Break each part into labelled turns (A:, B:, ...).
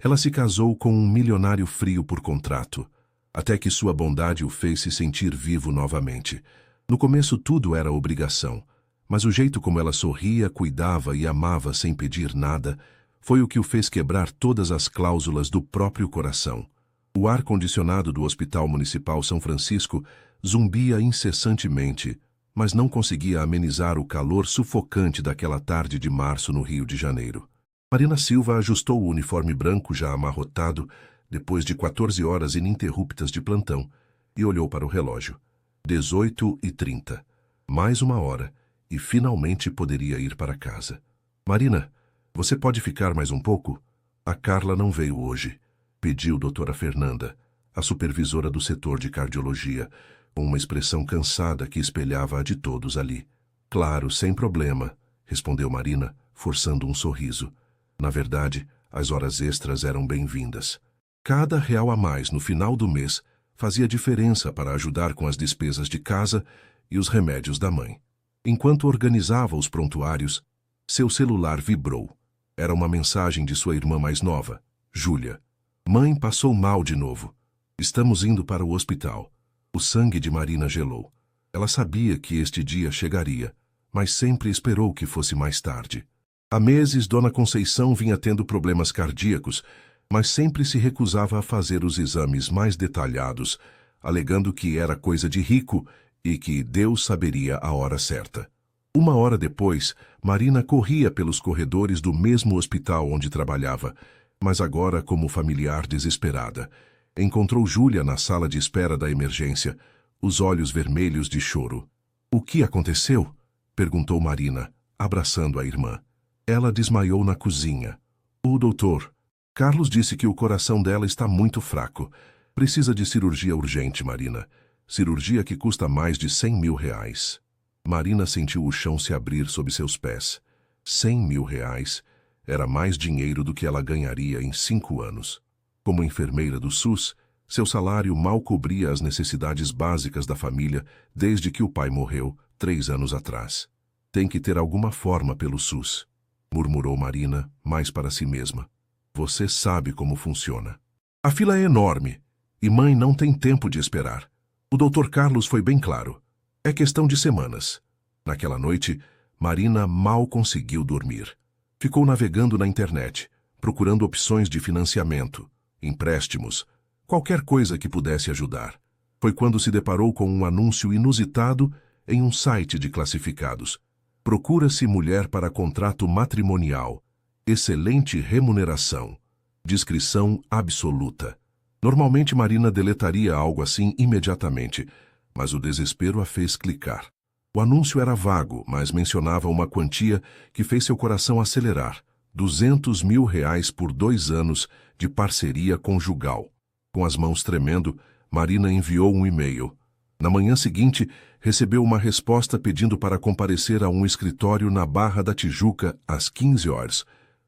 A: Ela se casou com um milionário frio por contrato, até que sua bondade o fez se sentir vivo novamente. No começo tudo era obrigação, mas o jeito como ela sorria, cuidava e amava sem pedir nada foi o que o fez quebrar todas as cláusulas do próprio coração. O ar-condicionado do Hospital Municipal São Francisco zumbia incessantemente, mas não conseguia amenizar o calor sufocante daquela tarde de março no Rio de Janeiro. Marina Silva ajustou o uniforme branco já amarrotado, depois de 14 horas ininterruptas de plantão, e olhou para o relógio. 18h30. Mais uma hora, e finalmente poderia ir para casa. Marina, você pode ficar mais um pouco? A Carla não veio hoje, pediu doutora Fernanda, a supervisora do setor de cardiologia, com uma expressão cansada que espelhava a de todos ali. Claro, sem problema, respondeu Marina, forçando um sorriso. Na verdade, as horas extras eram bem-vindas. Cada real a mais no final do mês fazia diferença para ajudar com as despesas de casa e os remédios da mãe. Enquanto organizava os prontuários, seu celular vibrou. Era uma mensagem de sua irmã mais nova, Júlia. Mãe passou mal de novo. Estamos indo para o hospital. O sangue de Marina gelou. Ela sabia que este dia chegaria, mas sempre esperou que fosse mais tarde. Há meses, Dona Conceição vinha tendo problemas cardíacos, mas sempre se recusava a fazer os exames mais detalhados, alegando que era coisa de rico e que Deus saberia a hora certa. Uma hora depois, Marina corria pelos corredores do mesmo hospital onde trabalhava, mas agora como familiar desesperada. Encontrou Júlia na sala de espera da emergência, os olhos vermelhos de choro. "O que aconteceu?" perguntou Marina, abraçando a irmã. Ela desmaiou na cozinha. "O doutor Carlos disse que o coração dela está muito fraco. Precisa de cirurgia urgente, Marina. Cirurgia que custa mais de 100 mil reais." Marina sentiu o chão se abrir sob seus pés. 100 mil reais era mais dinheiro do que ela ganharia em 5 anos. Como enfermeira do SUS, seu salário mal cobria as necessidades básicas da família desde que o pai morreu 3 anos atrás. "Tem que ter alguma forma pelo SUS", murmurou Marina, mais para si mesma. "Você sabe como funciona. A fila é enorme e mãe não tem tempo de esperar." O Dr. Carlos foi bem claro. É questão de semanas. Naquela noite, Marina mal conseguiu dormir. Ficou navegando na internet, procurando opções de financiamento, empréstimos, qualquer coisa que pudesse ajudar. Foi quando se deparou com um anúncio inusitado em um site de classificados. "Procura-se mulher para contrato matrimonial. Excelente remuneração. Discrição absoluta." Normalmente Marina deletaria algo assim imediatamente, mas o desespero a fez clicar. O anúncio era vago, mas mencionava uma quantia que fez seu coração acelerar. 200 mil reais por 2 anos de parceria conjugal. Com as mãos tremendo, Marina enviou um e-mail. Na manhã seguinte, recebeu uma resposta pedindo para comparecer a um escritório na Barra da Tijuca às 15 horas.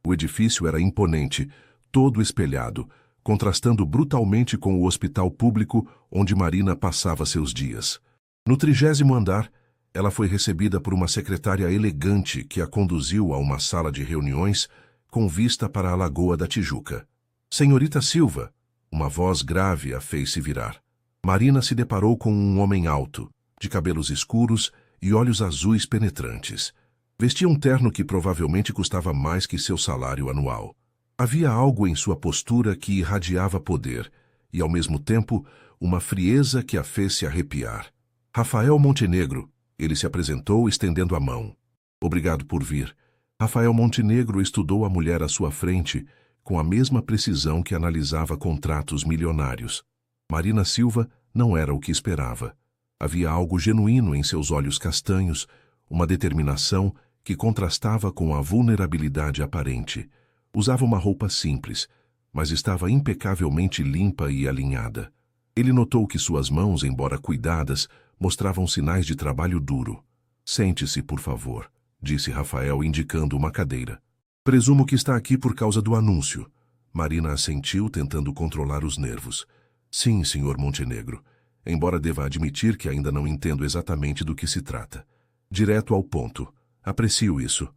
A: O edifício era imponente, todo espelhado, contrastando brutalmente com o hospital público onde Marina passava seus dias. No 30º andar, ela foi recebida por uma secretária elegante que a conduziu a uma sala de reuniões com vista para a Lagoa da Tijuca. "Senhorita Silva", uma voz grave a fez se virar. Marina se deparou com um homem alto, de cabelos escuros e olhos azuis penetrantes. Vestia um terno que provavelmente custava mais que seu salário anual. Havia algo em sua postura que irradiava poder e, ao mesmo tempo, uma frieza que a fez se arrepiar. "Rafael Montenegro", ele se apresentou estendendo a mão. "Obrigado por vir." Rafael Montenegro estudou a mulher à sua frente com a mesma precisão que analisava contratos milionários. Marina Silva não era o que esperava. Havia algo genuíno em seus olhos castanhos, uma determinação que contrastava com a vulnerabilidade aparente. Usava uma roupa simples, mas estava impecavelmente limpa e alinhada. Ele notou que suas mãos, embora cuidadas, mostravam sinais de trabalho duro. "Sente-se, por favor", disse Rafael, indicando uma cadeira. "Presumo que está aqui por causa do anúncio." Marina assentiu, tentando controlar os nervos. "Sim, senhor Montenegro, embora deva admitir que ainda não entendo exatamente do que se trata." "Direto ao ponto. Aprecio isso."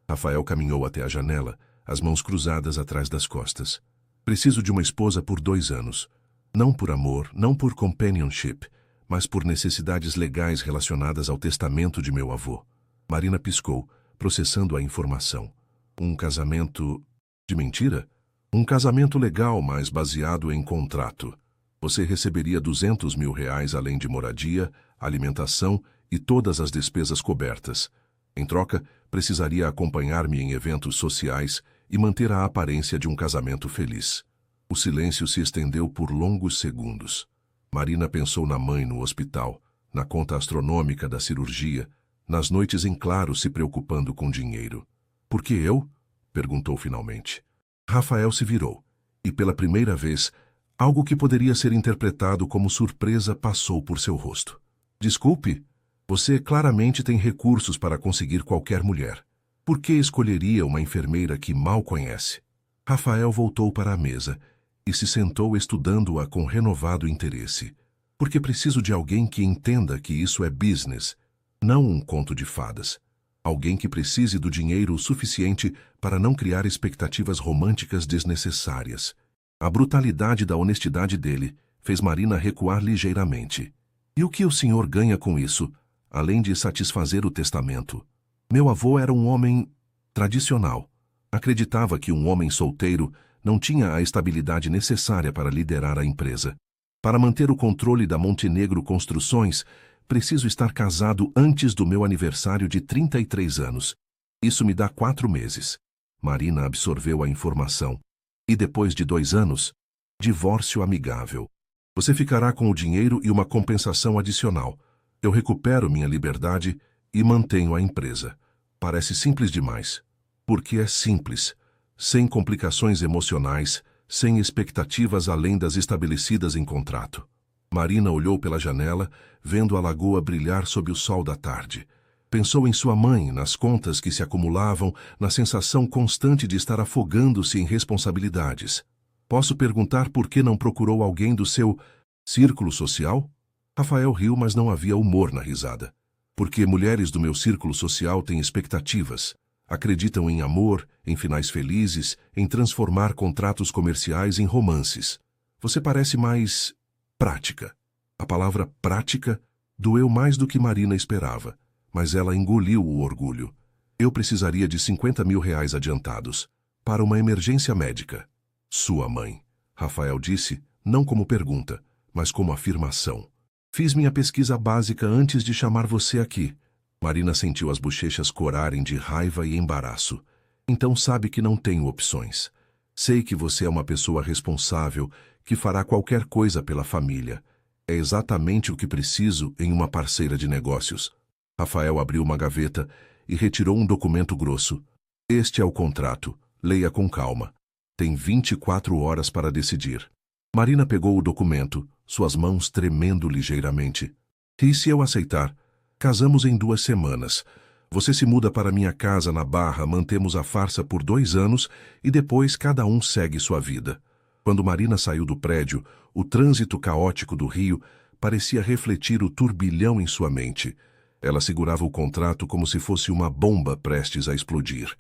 A: Rafael caminhou até a janela, as mãos cruzadas atrás das costas. Preciso de uma esposa por 2 anos. Não por amor, não por companionship, mas por necessidades legais relacionadas ao testamento de meu avô. Marina piscou, processando a informação. Um casamento... de mentira? Um casamento legal, mas baseado em contrato. Você receberia R$ 200 mil além de moradia, alimentação e todas as despesas cobertas. Em troca, precisaria acompanhar-me em eventos sociais e manter a aparência de um casamento feliz. O silêncio se estendeu por longos segundos. Marina pensou na mãe no hospital, na conta astronômica da cirurgia, nas noites em claro se preocupando com dinheiro. Por que eu? Perguntou finalmente. Rafael se virou, e pela primeira vez, algo que poderia ser interpretado como surpresa passou por seu rosto. Desculpe, você claramente tem recursos para conseguir qualquer mulher. Por que escolheria uma enfermeira que mal conhece? Rafael voltou para a mesa e se sentou estudando-a com renovado interesse. Porque preciso de alguém que entenda que isso é business, não um conto de fadas. Alguém que precise do dinheiro o suficiente para não criar expectativas românticas desnecessárias. A brutalidade da honestidade dele fez Marina recuar ligeiramente. E o que o senhor ganha com isso, além de satisfazer o testamento? Meu avô era um homem tradicional. Acreditava que um homem solteiro não tinha a estabilidade necessária para liderar a empresa. Para manter o controle da Montenegro Construções, preciso estar casado antes do meu aniversário de 33 anos. Isso me dá 4 meses. Marina absorveu a informação. E depois de 2 anos, divórcio amigável. Você ficará com o dinheiro e uma compensação adicional. Eu recupero minha liberdade e mantenho a empresa. Parece simples demais. Porque é simples. Sem complicações emocionais, sem expectativas além das estabelecidas em contrato. Marina olhou pela janela, vendo a lagoa brilhar sob o sol da tarde. Pensou em sua mãe, nas contas que se acumulavam, na sensação constante de estar afogando-se em responsabilidades. Posso perguntar por que não procurou alguém do seu círculo social? Rafael riu, mas não havia humor na risada. Porque mulheres do meu círculo social têm expectativas. Acreditam em amor, em finais felizes, em transformar contratos comerciais em romances. Você parece mais prática. A palavra prática doeu mais do que Marina esperava, mas ela engoliu o orgulho. Eu precisaria de R$ 50 mil adiantados, para uma emergência médica. Sua mãe, Rafael disse, não como pergunta, mas como afirmação. Fiz minha pesquisa básica antes de chamar você aqui. Marina sentiu as bochechas corarem de raiva e embaraço. Então sabe que não tenho opções. Sei que você é uma pessoa responsável, que fará qualquer coisa pela família. É exatamente o que preciso em uma parceira de negócios. Rafael abriu uma gaveta e retirou um documento grosso. Este é o contrato. Leia com calma. Tem 24 horas para decidir. Marina pegou o documento, suas mãos tremendo ligeiramente. E se eu aceitar? Casamos em 2 semanas. Você se muda para minha casa na Barra, mantemos a farsa por 2 anos e depois cada um segue sua vida. Quando Marina saiu do prédio, o trânsito caótico do Rio parecia refletir o turbilhão em sua mente. Ela segurava o contrato como se fosse uma bomba prestes a explodir.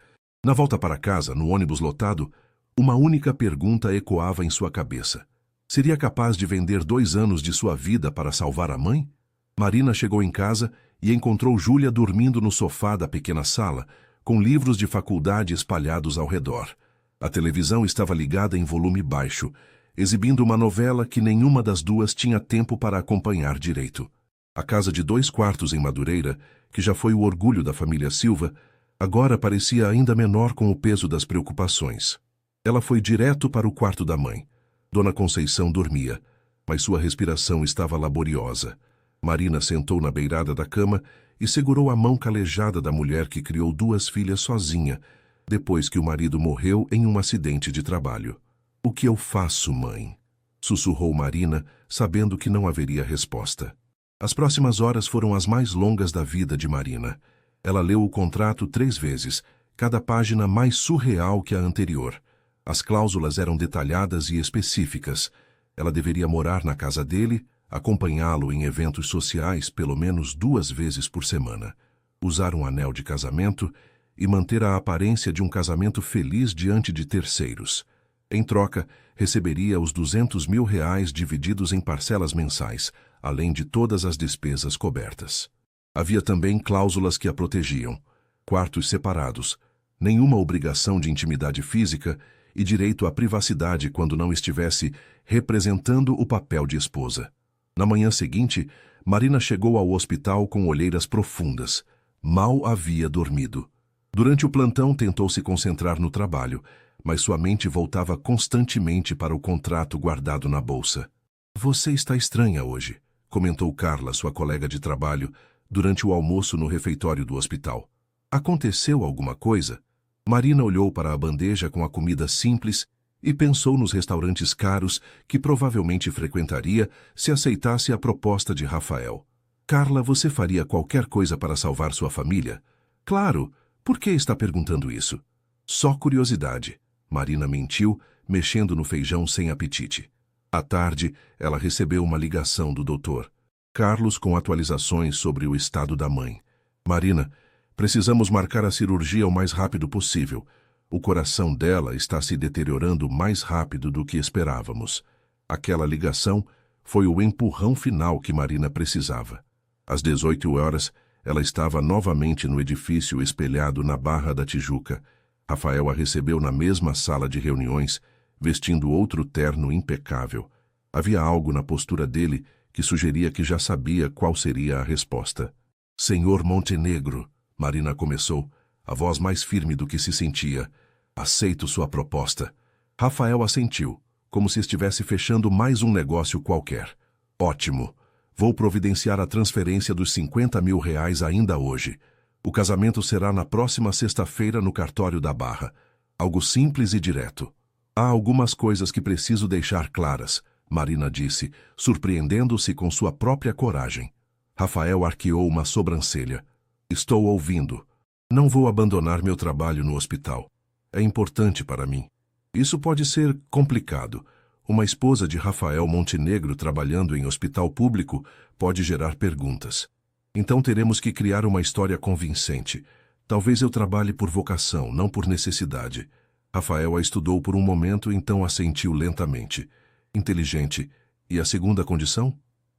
A: Na volta para casa, no ônibus lotado, uma única pergunta ecoava em sua cabeça. Seria capaz de vender 2 anos de sua vida para salvar a mãe? Marina chegou em casa e encontrou Júlia dormindo no sofá da pequena sala, com livros de faculdade espalhados ao redor. A televisão estava ligada em volume baixo, exibindo uma novela que nenhuma das duas tinha tempo para acompanhar direito. A casa de 2 quartos em Madureira, que já foi o orgulho da família Silva, agora parecia ainda menor com o peso das preocupações. Ela foi direto para o quarto da mãe. Dona Conceição dormia, mas sua respiração estava laboriosa. Marina sentou na beirada da cama e segurou a mão calejada da mulher que criou 2 filhas sozinha, depois que o marido morreu em um acidente de trabalho. O que eu faço, mãe? Sussurrou Marina, sabendo que não haveria resposta. As próximas horas foram as mais longas da vida de Marina. Ela leu o contrato 3 vezes, cada página mais surreal que a anterior. As cláusulas eram detalhadas e específicas. Ela deveria morar na casa dele, acompanhá-lo em eventos sociais pelo menos 2 vezes por semana, usar um anel de casamento e manter a aparência de um casamento feliz diante de terceiros. Em troca, receberia os R$ 200.000 divididos em parcelas mensais, além de todas as despesas cobertas. Havia também cláusulas que a protegiam: quartos separados, nenhuma obrigação de intimidade física e direito à privacidade quando não estivesse representando o papel de esposa. Na manhã seguinte, Marina chegou ao hospital com olheiras profundas. Mal havia dormido. Durante o plantão tentou se concentrar no trabalho, mas sua mente voltava constantemente para o contrato guardado na bolsa. "Você está estranha hoje", comentou Carla, sua colega de trabalho, durante o almoço no refeitório do hospital. "Aconteceu alguma coisa?" Marina olhou para a bandeja com a comida simples e pensou nos restaurantes caros que provavelmente frequentaria se aceitasse a proposta de Rafael. "Carla, você faria qualquer coisa para salvar sua família?" "Claro. Por que está perguntando isso?" "Só curiosidade." Marina mentiu, mexendo no feijão sem apetite. À tarde, ela recebeu uma ligação do Dr. Carlos com atualizações sobre o estado da mãe. "Marina, precisamos marcar a cirurgia o mais rápido possível. O coração dela está se deteriorando mais rápido do que esperávamos." Aquela ligação foi o empurrão final que Marina precisava. Às 18 horas, ela estava novamente no edifício espelhado na Barra da Tijuca. Rafael a recebeu na mesma sala de reuniões, vestindo outro terno impecável. Havia algo na postura dele que sugeria que já sabia qual seria a resposta. "Senhor Montenegro", Marina começou, a voz mais firme do que se sentia, "aceito sua proposta." Rafael assentiu, como se estivesse fechando mais um negócio qualquer. "Ótimo. Vou providenciar a transferência dos R$ 50.000 ainda hoje. O casamento será na próxima sexta-feira no cartório da Barra. Algo simples e direto." "Há algumas coisas que preciso deixar claras", Marina disse, surpreendendo-se com sua própria coragem. Rafael arqueou uma sobrancelha. "Estou ouvindo. Não vou abandonar meu trabalho no hospital. É importante para mim." "Isso pode ser complicado. Uma esposa de Rafael Montenegro trabalhando em hospital público pode gerar perguntas. Então teremos que criar uma história convincente. Talvez eu trabalhe por vocação, não por necessidade." Rafael a estudou por um momento, então assentiu lentamente. "Inteligente. E a segunda condição?"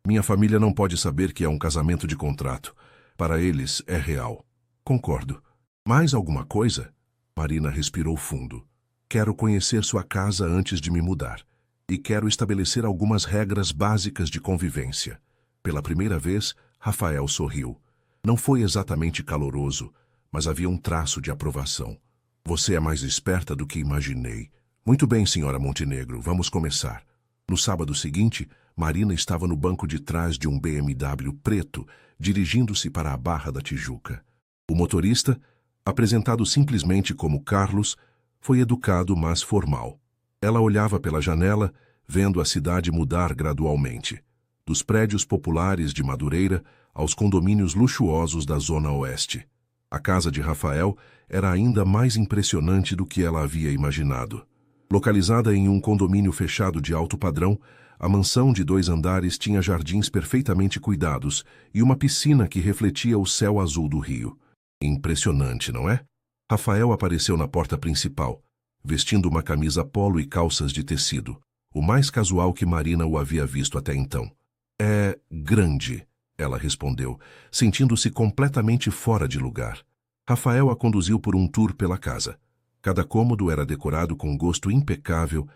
A: "Minha família não pode saber que é um casamento de contrato. Para eles é real." "Concordo. Mais alguma coisa?" Marina respirou fundo. "Quero conhecer sua casa antes de me mudar. E quero estabelecer algumas regras básicas de convivência." Pela primeira vez, Rafael sorriu. Não foi exatamente caloroso, mas havia um traço de aprovação. "Você é mais esperta do que imaginei." "Muito bem, senhora Montenegro, vamos começar." No sábado seguinte, Marina estava no banco de trás de um BMW preto, dirigindo-se para a Barra da Tijuca. O motorista, apresentado simplesmente como Carlos, foi educado, mas formal. Ela olhava pela janela, vendo a cidade mudar gradualmente, dos prédios populares de Madureira aos condomínios luxuosos da Zona Oeste. A casa de Rafael era ainda mais impressionante do que ela havia imaginado. Localizada em um condomínio fechado de alto padrão, a mansão de 2 andares tinha jardins perfeitamente cuidados e uma piscina que refletia o céu azul do rio. Impressionante, não é? Rafael apareceu na porta principal, vestindo uma camisa polo e calças de tecido, o mais casual que Marina o havia visto até então. "É grande", ela respondeu, sentindo-se completamente fora de lugar. Rafael a conduziu por um tour pela casa. Cada cômodo era decorado com gosto impecável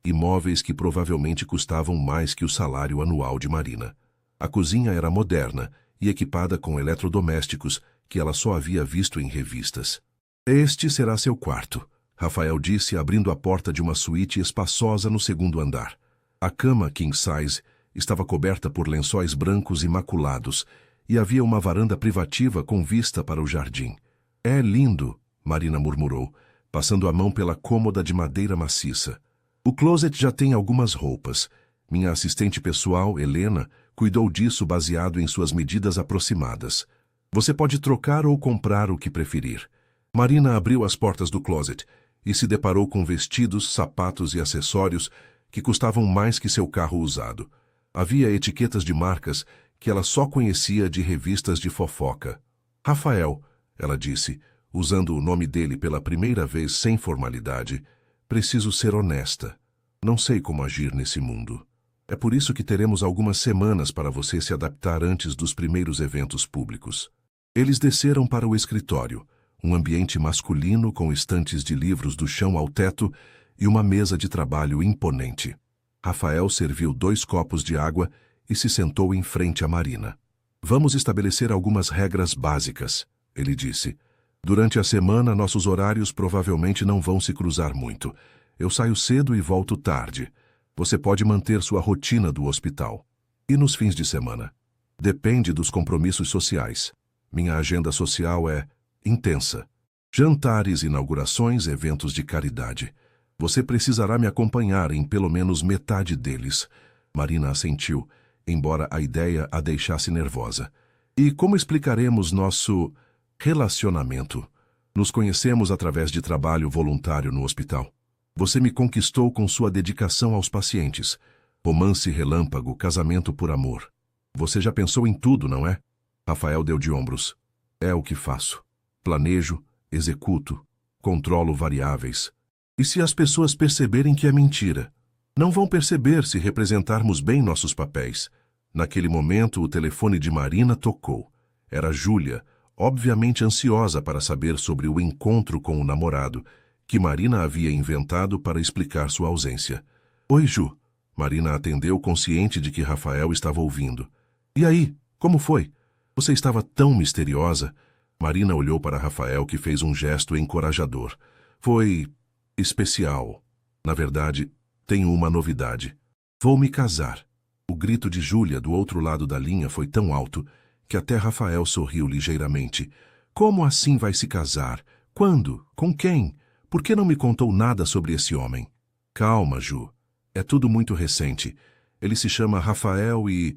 A: e móveis que provavelmente custavam mais que o salário anual de Marina. A cozinha era moderna e equipada com eletrodomésticos que ela só havia visto em revistas. "Este será seu quarto", Rafael disse, abrindo a porta de uma suíte espaçosa no 2º andar. A cama king size estava coberta por lençóis brancos imaculados e havia uma varanda privativa com vista para o jardim. "É lindo", Marina murmurou, passando a mão pela cômoda de madeira maciça. "O closet já tem algumas roupas. Minha assistente pessoal, Helena, cuidou disso baseado em suas medidas aproximadas. Você pode trocar ou comprar o que preferir." Marina abriu as portas do closet e se deparou com vestidos, sapatos e acessórios que custavam mais que seu carro usado. Havia etiquetas de marcas que ela só conhecia de revistas de fofoca. "Rafael", ela disse, usando o nome dele pela primeira vez sem formalidade, Preciso ser honesta. Não sei como agir nesse mundo. É por isso que teremos algumas semanas para você se adaptar antes dos primeiros eventos públicos. Eles desceram para o escritório, um ambiente masculino com estantes de livros do chão ao teto e uma mesa de trabalho imponente. Rafael serviu 2 copos de água e se sentou em frente a Marina. Vamos estabelecer algumas regras básicas, ele disse. Durante a semana, nossos horários provavelmente não vão se cruzar muito. Eu saio cedo e volto tarde. Você pode manter sua rotina do hospital. E nos fins de semana? Depende dos compromissos sociais. Minha agenda social é intensa. Jantares, inaugurações, eventos de caridade. Você precisará me acompanhar em pelo menos metade deles. Marina assentiu, embora a ideia a deixasse nervosa. E como explicaremos nosso relacionamento? Nos conhecemos através de trabalho voluntário no hospital. Você me conquistou com sua dedicação aos pacientes. Romance relâmpago, casamento por amor. Você já pensou em tudo, não é? Rafael deu de ombros. É o que faço. Planejo, executo, controlo variáveis. E se as pessoas perceberem que é mentira? Não vão perceber se representarmos bem nossos papéis. Naquele momento, o telefone de Marina tocou. Era Júlia, obviamente ansiosa para saber sobre o encontro com o namorado, que Marina havia inventado para explicar sua ausência. Oi, Ju. Marina atendeu, consciente de que Rafael estava ouvindo. E aí, como foi? Você estava tão misteriosa. Marina olhou para Rafael, que fez um gesto encorajador. Foi especial. Na verdade, tenho uma novidade. Vou me casar. O grito de Júlia do outro lado da linha foi tão alto que até Rafael sorriu ligeiramente. Como assim vai se casar? Quando? Com quem? Por que não me contou nada sobre esse homem? Calma, Ju. É tudo muito recente. Ele se chama Rafael e...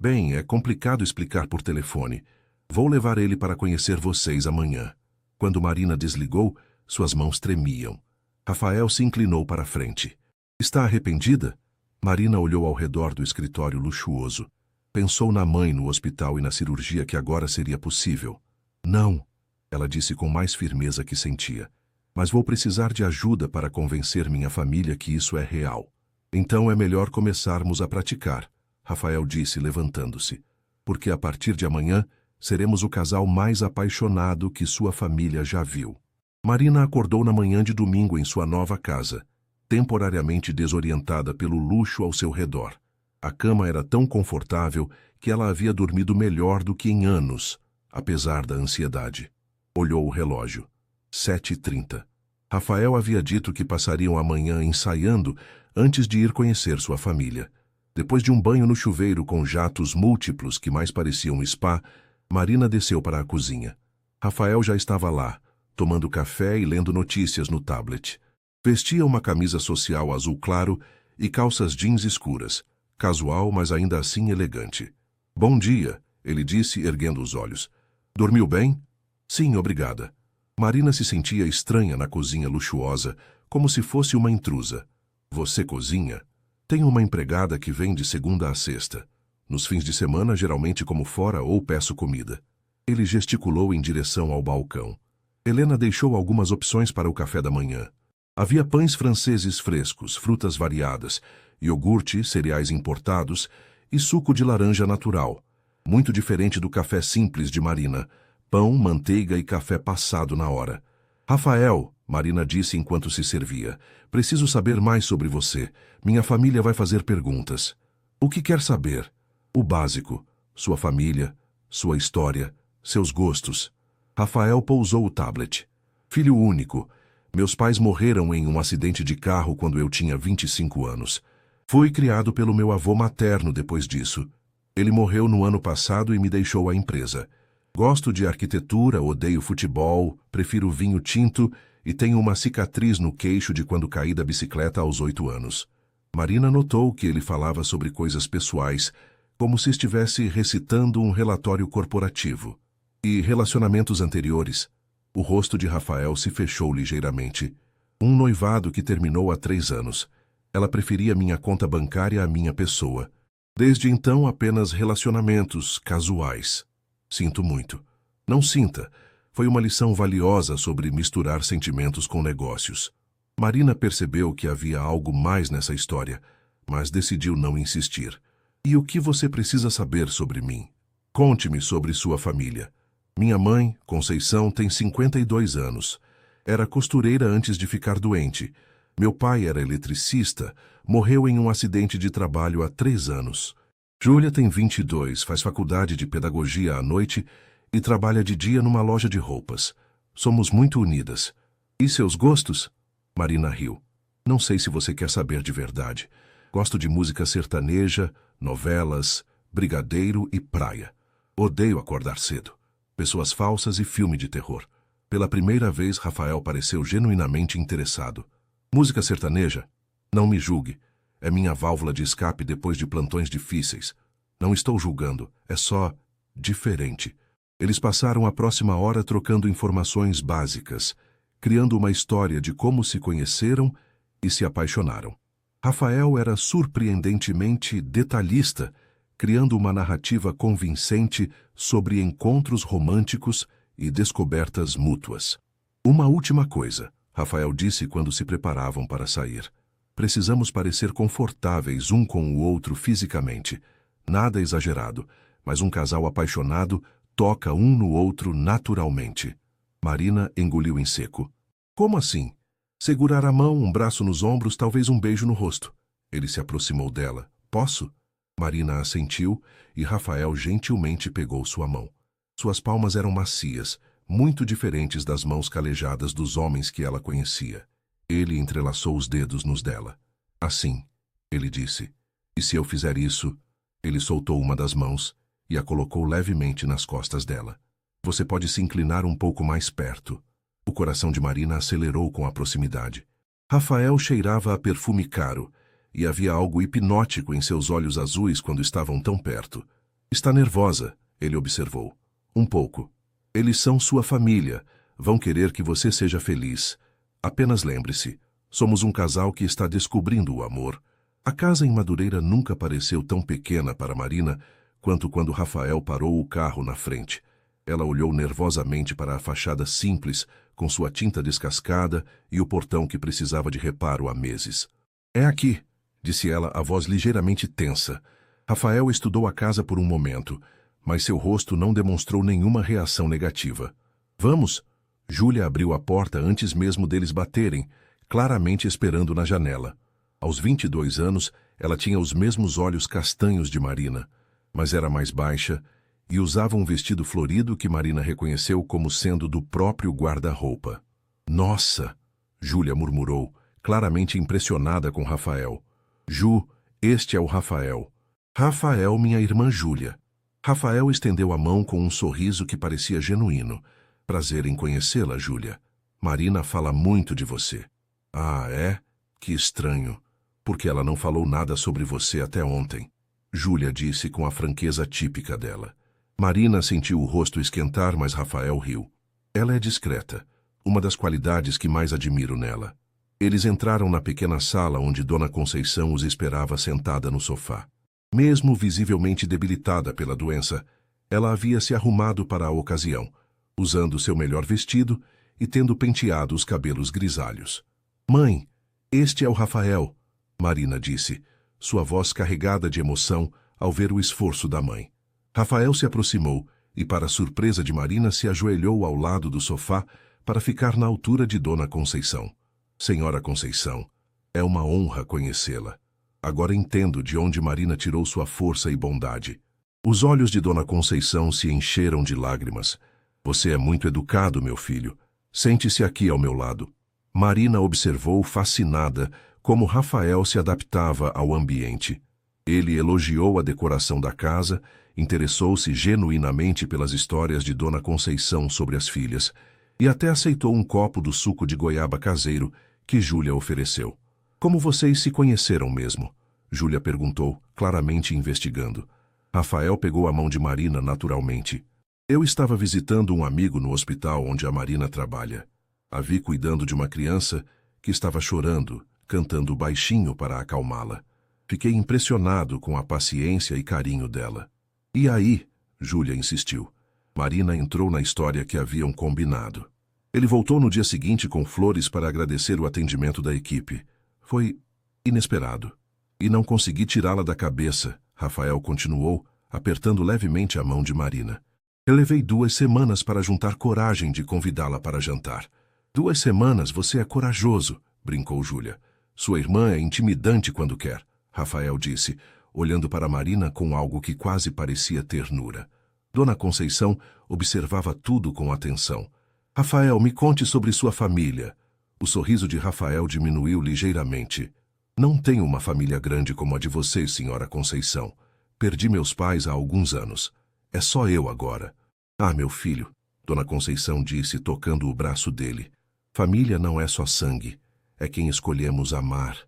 A: Bem, é complicado explicar por telefone. Vou levar ele para conhecer vocês amanhã. Quando Marina desligou, suas mãos tremiam. Rafael se inclinou para a frente. Está arrependida? Marina olhou ao redor do escritório luxuoso. Pensou na mãe no hospital e na cirurgia que agora seria possível. Não, ela disse com mais firmeza que sentia. Mas vou precisar de ajuda para convencer minha família que isso é real. Então é melhor começarmos a praticar, Rafael disse levantando-se. Porque a partir de amanhã, seremos o casal mais apaixonado que sua família já viu. Marina acordou na manhã de domingo em sua nova casa, temporariamente desorientada pelo luxo ao seu redor. A cama era tão confortável que ela havia dormido melhor do que em anos, apesar da ansiedade. Olhou o relógio. 7h30. Rafael havia dito que passariam a manhã ensaiando antes de ir conhecer sua família. Depois de um banho no chuveiro com jatos múltiplos que mais pareciam um spa, Marina desceu para a cozinha. Rafael já estava lá, tomando café e lendo notícias no tablet. Vestia uma camisa social azul claro e calças jeans escuras, casual, mas ainda assim elegante. Bom dia, ele disse, erguendo os olhos. Dormiu bem? Sim, obrigada. Marina se sentia estranha na cozinha luxuosa, como se fosse uma intrusa. Você cozinha? Tenho uma empregada que vem de segunda a sexta. Nos fins de semana, geralmente como fora ou peço comida. Ele gesticulou em direção ao balcão. Helena deixou algumas opções para o café da manhã. Havia pães franceses frescos, frutas variadas, iogurte, cereais importados e suco de laranja natural. Muito diferente do café simples de Marina. Pão, manteiga e café passado na hora. Rafael, Marina disse enquanto se servia, preciso saber mais sobre você. Minha família vai fazer perguntas. O que quer saber? O básico. Sua família, sua história, seus gostos. Rafael pousou o tablet. Filho único. Meus pais morreram em um acidente de carro quando eu tinha 25 anos. Fui criado pelo meu avô materno depois disso. Ele morreu no ano passado e me deixou a empresa. Gosto de arquitetura, odeio futebol, prefiro vinho tinto e tenho uma cicatriz no queixo de quando caí da bicicleta aos 8 anos. Marina notou que ele falava sobre coisas pessoais, como se estivesse recitando um relatório corporativo. E relacionamentos anteriores. O rosto de Rafael se fechou ligeiramente. Um noivado que terminou há 3 anos. Ela preferia minha conta bancária à minha pessoa. Desde então, apenas relacionamentos casuais. Sinto muito. Não sinta. Foi uma lição valiosa sobre misturar sentimentos com negócios. Marina percebeu que havia algo mais nessa história, mas decidiu não insistir. E o que você precisa saber sobre mim? Conte-me sobre sua família. Minha mãe, Conceição, tem 52 anos. Era costureira antes de ficar doente. Meu pai era eletricista, morreu em um acidente de trabalho há 3 anos. Júlia tem 22, faz faculdade de pedagogia à noite e trabalha de dia numa loja de roupas. Somos muito unidas. E seus gostos? Marina riu. Não sei se você quer saber de verdade. Gosto de música sertaneja, novelas, brigadeiro e praia. Odeio acordar cedo. Pessoas falsas e filme de terror. Pela primeira vez, Rafael pareceu genuinamente interessado. Música sertaneja? Não me julgue. É minha válvula de escape depois de plantões difíceis. Não estou julgando, é só diferente. Eles passaram a próxima hora trocando informações básicas, criando uma história de como se conheceram e se apaixonaram. Rafael era surpreendentemente detalhista, criando uma narrativa convincente sobre encontros românticos e descobertas mútuas. Uma última coisa, Rafael disse quando se preparavam para sair. Precisamos parecer confortáveis um com o outro fisicamente. Nada exagerado, mas um casal apaixonado toca um no outro naturalmente. Marina engoliu em seco. Como assim? Segurar a mão, um braço nos ombros, talvez um beijo no rosto. Ele se aproximou dela. Posso? Marina assentiu e Rafael gentilmente pegou sua mão. Suas palmas eram macias, muito diferentes das mãos calejadas dos homens que ela conhecia. Ele entrelaçou os dedos nos dela. Assim, ele disse. E se eu fizer isso? Ele soltou uma das mãos e a colocou levemente nas costas dela. Você pode se inclinar um pouco mais perto. O coração de Marina acelerou com a proximidade. Rafael cheirava a perfume caro, e havia algo hipnótico em seus olhos azuis quando estavam tão perto. Está nervosa, ele observou. Um pouco. Eles são sua família, vão querer que você seja feliz. Apenas lembre-se, somos um casal que está descobrindo o amor. A casa em Madureira nunca pareceu tão pequena para Marina quanto quando Rafael parou o carro na frente. Ela olhou nervosamente para a fachada simples, com sua tinta descascada e o portão que precisava de reparo há meses. É aqui, disse ela, a voz ligeiramente tensa. Rafael estudou a casa por um momento, mas seu rosto não demonstrou nenhuma reação negativa. Vamos? Júlia abriu a porta antes mesmo deles baterem, claramente esperando na janela. Aos 22 anos, ela tinha os mesmos olhos castanhos de Marina, mas era mais baixa e usava um vestido florido que Marina reconheceu como sendo do próprio guarda-roupa. Nossa! Júlia murmurou, claramente impressionada com Rafael. Ju, este é o Rafael. Rafael, minha irmã Júlia. Rafael estendeu a mão com um sorriso que parecia genuíno. Prazer em conhecê-la, Júlia. Marina fala muito de você. Ah, é? Que estranho. Porque ela não falou nada sobre você até ontem. Júlia disse com a franqueza típica dela. Marina sentiu o rosto esquentar, mas Rafael riu. Ela é discreta, uma das qualidades que mais admiro nela. Eles entraram na pequena sala onde Dona Conceição os esperava sentada no sofá. Mesmo visivelmente debilitada pela doença, ela havia se arrumado para a ocasião, usando seu melhor vestido e tendo penteado os cabelos grisalhos. Mãe, este é o Rafael, Marina disse, sua voz carregada de emoção ao ver o esforço da mãe. Rafael se aproximou e, para surpresa de Marina, se ajoelhou ao lado do sofá para ficar na altura de Dona Conceição. Senhora Conceição, é uma honra conhecê-la. Agora entendo de onde Marina tirou sua força e bondade. Os olhos de Dona Conceição se encheram de lágrimas. Você é muito educado, meu filho. Sente-se aqui ao meu lado. Marina observou, fascinada, como Rafael se adaptava ao ambiente. Ele elogiou a decoração da casa, interessou-se genuinamente pelas histórias de Dona Conceição sobre as filhas e até aceitou um copo do suco de goiaba caseiro que Júlia ofereceu. Como vocês se conheceram mesmo? Júlia perguntou, claramente investigando. Rafael pegou a mão de Marina naturalmente. Eu estava visitando um amigo no hospital onde a Marina trabalha. A vi cuidando de uma criança que estava chorando, cantando baixinho para acalmá-la. Fiquei impressionado com a paciência e carinho dela. E aí? Júlia insistiu. Marina entrou na história que haviam combinado. Ele voltou no dia seguinte com flores para agradecer o atendimento da equipe. Foi inesperado. E não consegui tirá-la da cabeça, Rafael continuou, apertando levemente a mão de Marina. Eu levei 2 semanas para juntar coragem de convidá-la para jantar. 2 semanas, você é corajoso, brincou Júlia. Sua irmã é intimidante quando quer, Rafael disse, olhando para Marina com algo que quase parecia ternura. Dona Conceição observava tudo com atenção. Rafael, me conte sobre sua família. O sorriso de Rafael diminuiu ligeiramente. Não tenho uma família grande como a de vocês, senhora Conceição. Perdi meus pais há alguns anos. É só eu agora. Ah, meu filho, Dona Conceição disse, tocando o braço dele. Família não é só sangue. É quem escolhemos amar.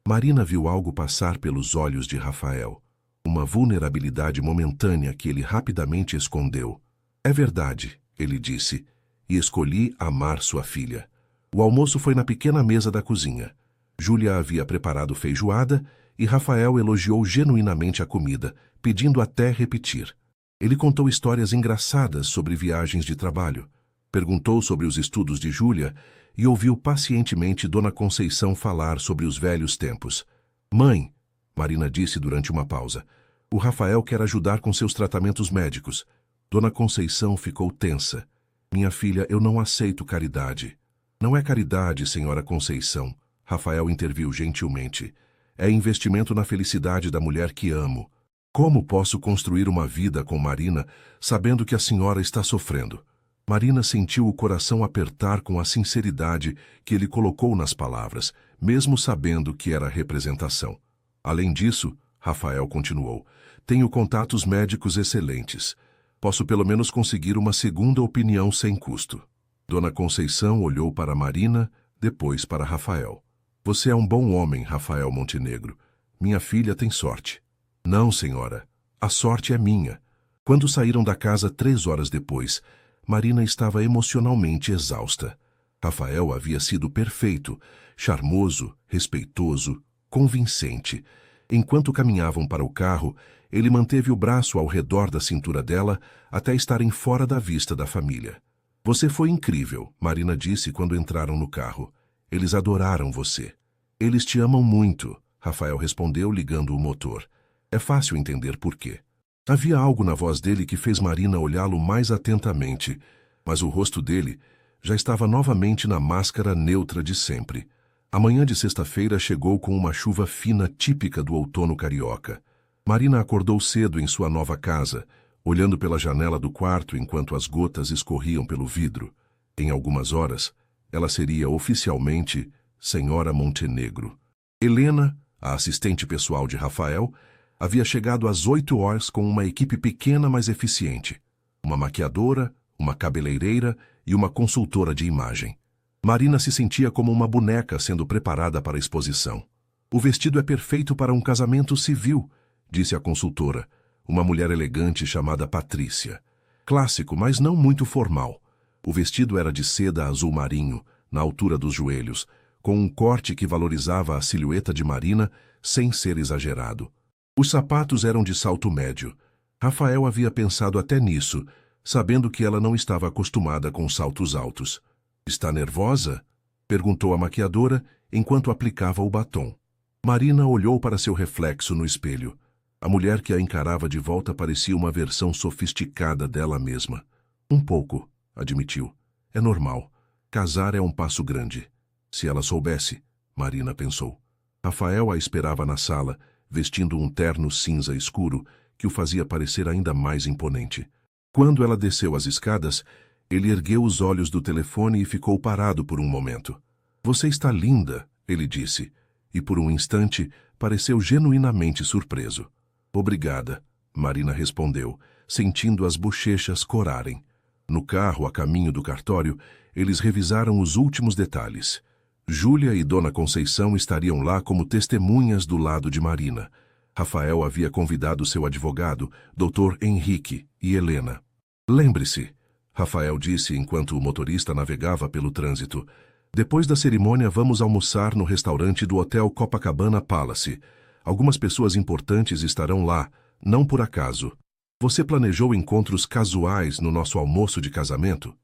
A: Marina viu algo passar pelos olhos de Rafael. Uma vulnerabilidade momentânea que ele rapidamente escondeu. É verdade, ele disse, e escolhi amar sua filha. O almoço foi na pequena mesa da cozinha. Júlia havia preparado feijoada e Rafael elogiou genuinamente a comida, pedindo até repetir. Ele contou histórias engraçadas sobre viagens de trabalho, perguntou sobre os estudos de Júlia e ouviu pacientemente Dona Conceição falar sobre os velhos tempos. Mãe, Marina disse durante uma pausa, o Rafael quer ajudar com seus tratamentos médicos. Dona Conceição ficou tensa. Minha filha, eu não aceito caridade. Não é caridade, senhora Conceição. Rafael interviu gentilmente. É investimento na felicidade da mulher que amo. Como posso construir uma vida com Marina, sabendo que a senhora está sofrendo? Marina sentiu o coração apertar com a sinceridade que ele colocou nas palavras, mesmo sabendo que era representação. Além disso, Rafael continuou, tenho contatos médicos excelentes. Posso pelo menos conseguir uma segunda opinião sem custo. Dona Conceição olhou para Marina, depois para Rafael. Você é um bom homem, Rafael Montenegro. Minha filha tem sorte. Não, senhora. A sorte é minha. Quando saíram da casa 3 horas depois, Marina estava emocionalmente exausta. Rafael havia sido perfeito, charmoso, respeitoso, convincente. Enquanto caminhavam para o carro, ele manteve o braço ao redor da cintura dela até estarem fora da vista da família. Você foi incrível, Marina disse quando entraram no carro. Eles adoraram você. Eles te amam muito, Rafael respondeu ligando o motor. É fácil entender por quê. Havia algo na voz dele que fez Marina olhá-lo mais atentamente, mas o rosto dele já estava novamente na máscara neutra de sempre. A manhã de sexta-feira chegou com uma chuva fina típica do outono carioca. Marina acordou cedo em sua nova casa, olhando pela janela do quarto enquanto as gotas escorriam pelo vidro. Em algumas horas, ela seria oficialmente Senhora Montenegro. Helena, a assistente pessoal de Rafael, havia chegado às 8 horas com uma equipe pequena mas eficiente. Uma maquiadora, uma cabeleireira e uma consultora de imagem. Marina se sentia como uma boneca sendo preparada para a exposição. O vestido é perfeito para um casamento civil, disse a consultora, uma mulher elegante chamada Patrícia. Clássico, mas não muito formal. O vestido era de seda azul marinho, na altura dos joelhos, com um corte que valorizava a silhueta de Marina sem ser exagerado. Os sapatos eram de salto médio. Rafael havia pensado até nisso, sabendo que ela não estava acostumada com saltos altos. Está nervosa? Perguntou a maquiadora enquanto aplicava o batom. Marina olhou para seu reflexo no espelho. A mulher que a encarava de volta parecia uma versão sofisticada dela mesma. Um pouco, admitiu. É normal. Casar é um passo grande. Se ela soubesse, Marina pensou. Rafael a esperava na sala, vestindo um terno cinza escuro que o fazia parecer ainda mais imponente. Quando ela desceu as escadas, ele ergueu os olhos do telefone e ficou parado por um momento. Você está linda, ele disse, e por um instante pareceu genuinamente surpreso. Obrigada, Marina respondeu, sentindo as bochechas corarem. No carro, a caminho do cartório, eles revisaram os últimos detalhes. Júlia e Dona Conceição estariam lá como testemunhas do lado de Marina. Rafael havia convidado seu advogado, Dr. Henrique, e Helena. Lembre-se, Rafael disse enquanto o motorista navegava pelo trânsito, depois da cerimônia vamos almoçar no restaurante do Hotel Copacabana Palace. Algumas pessoas importantes estarão lá, não por acaso. Você planejou encontros casuais no nosso almoço de casamento?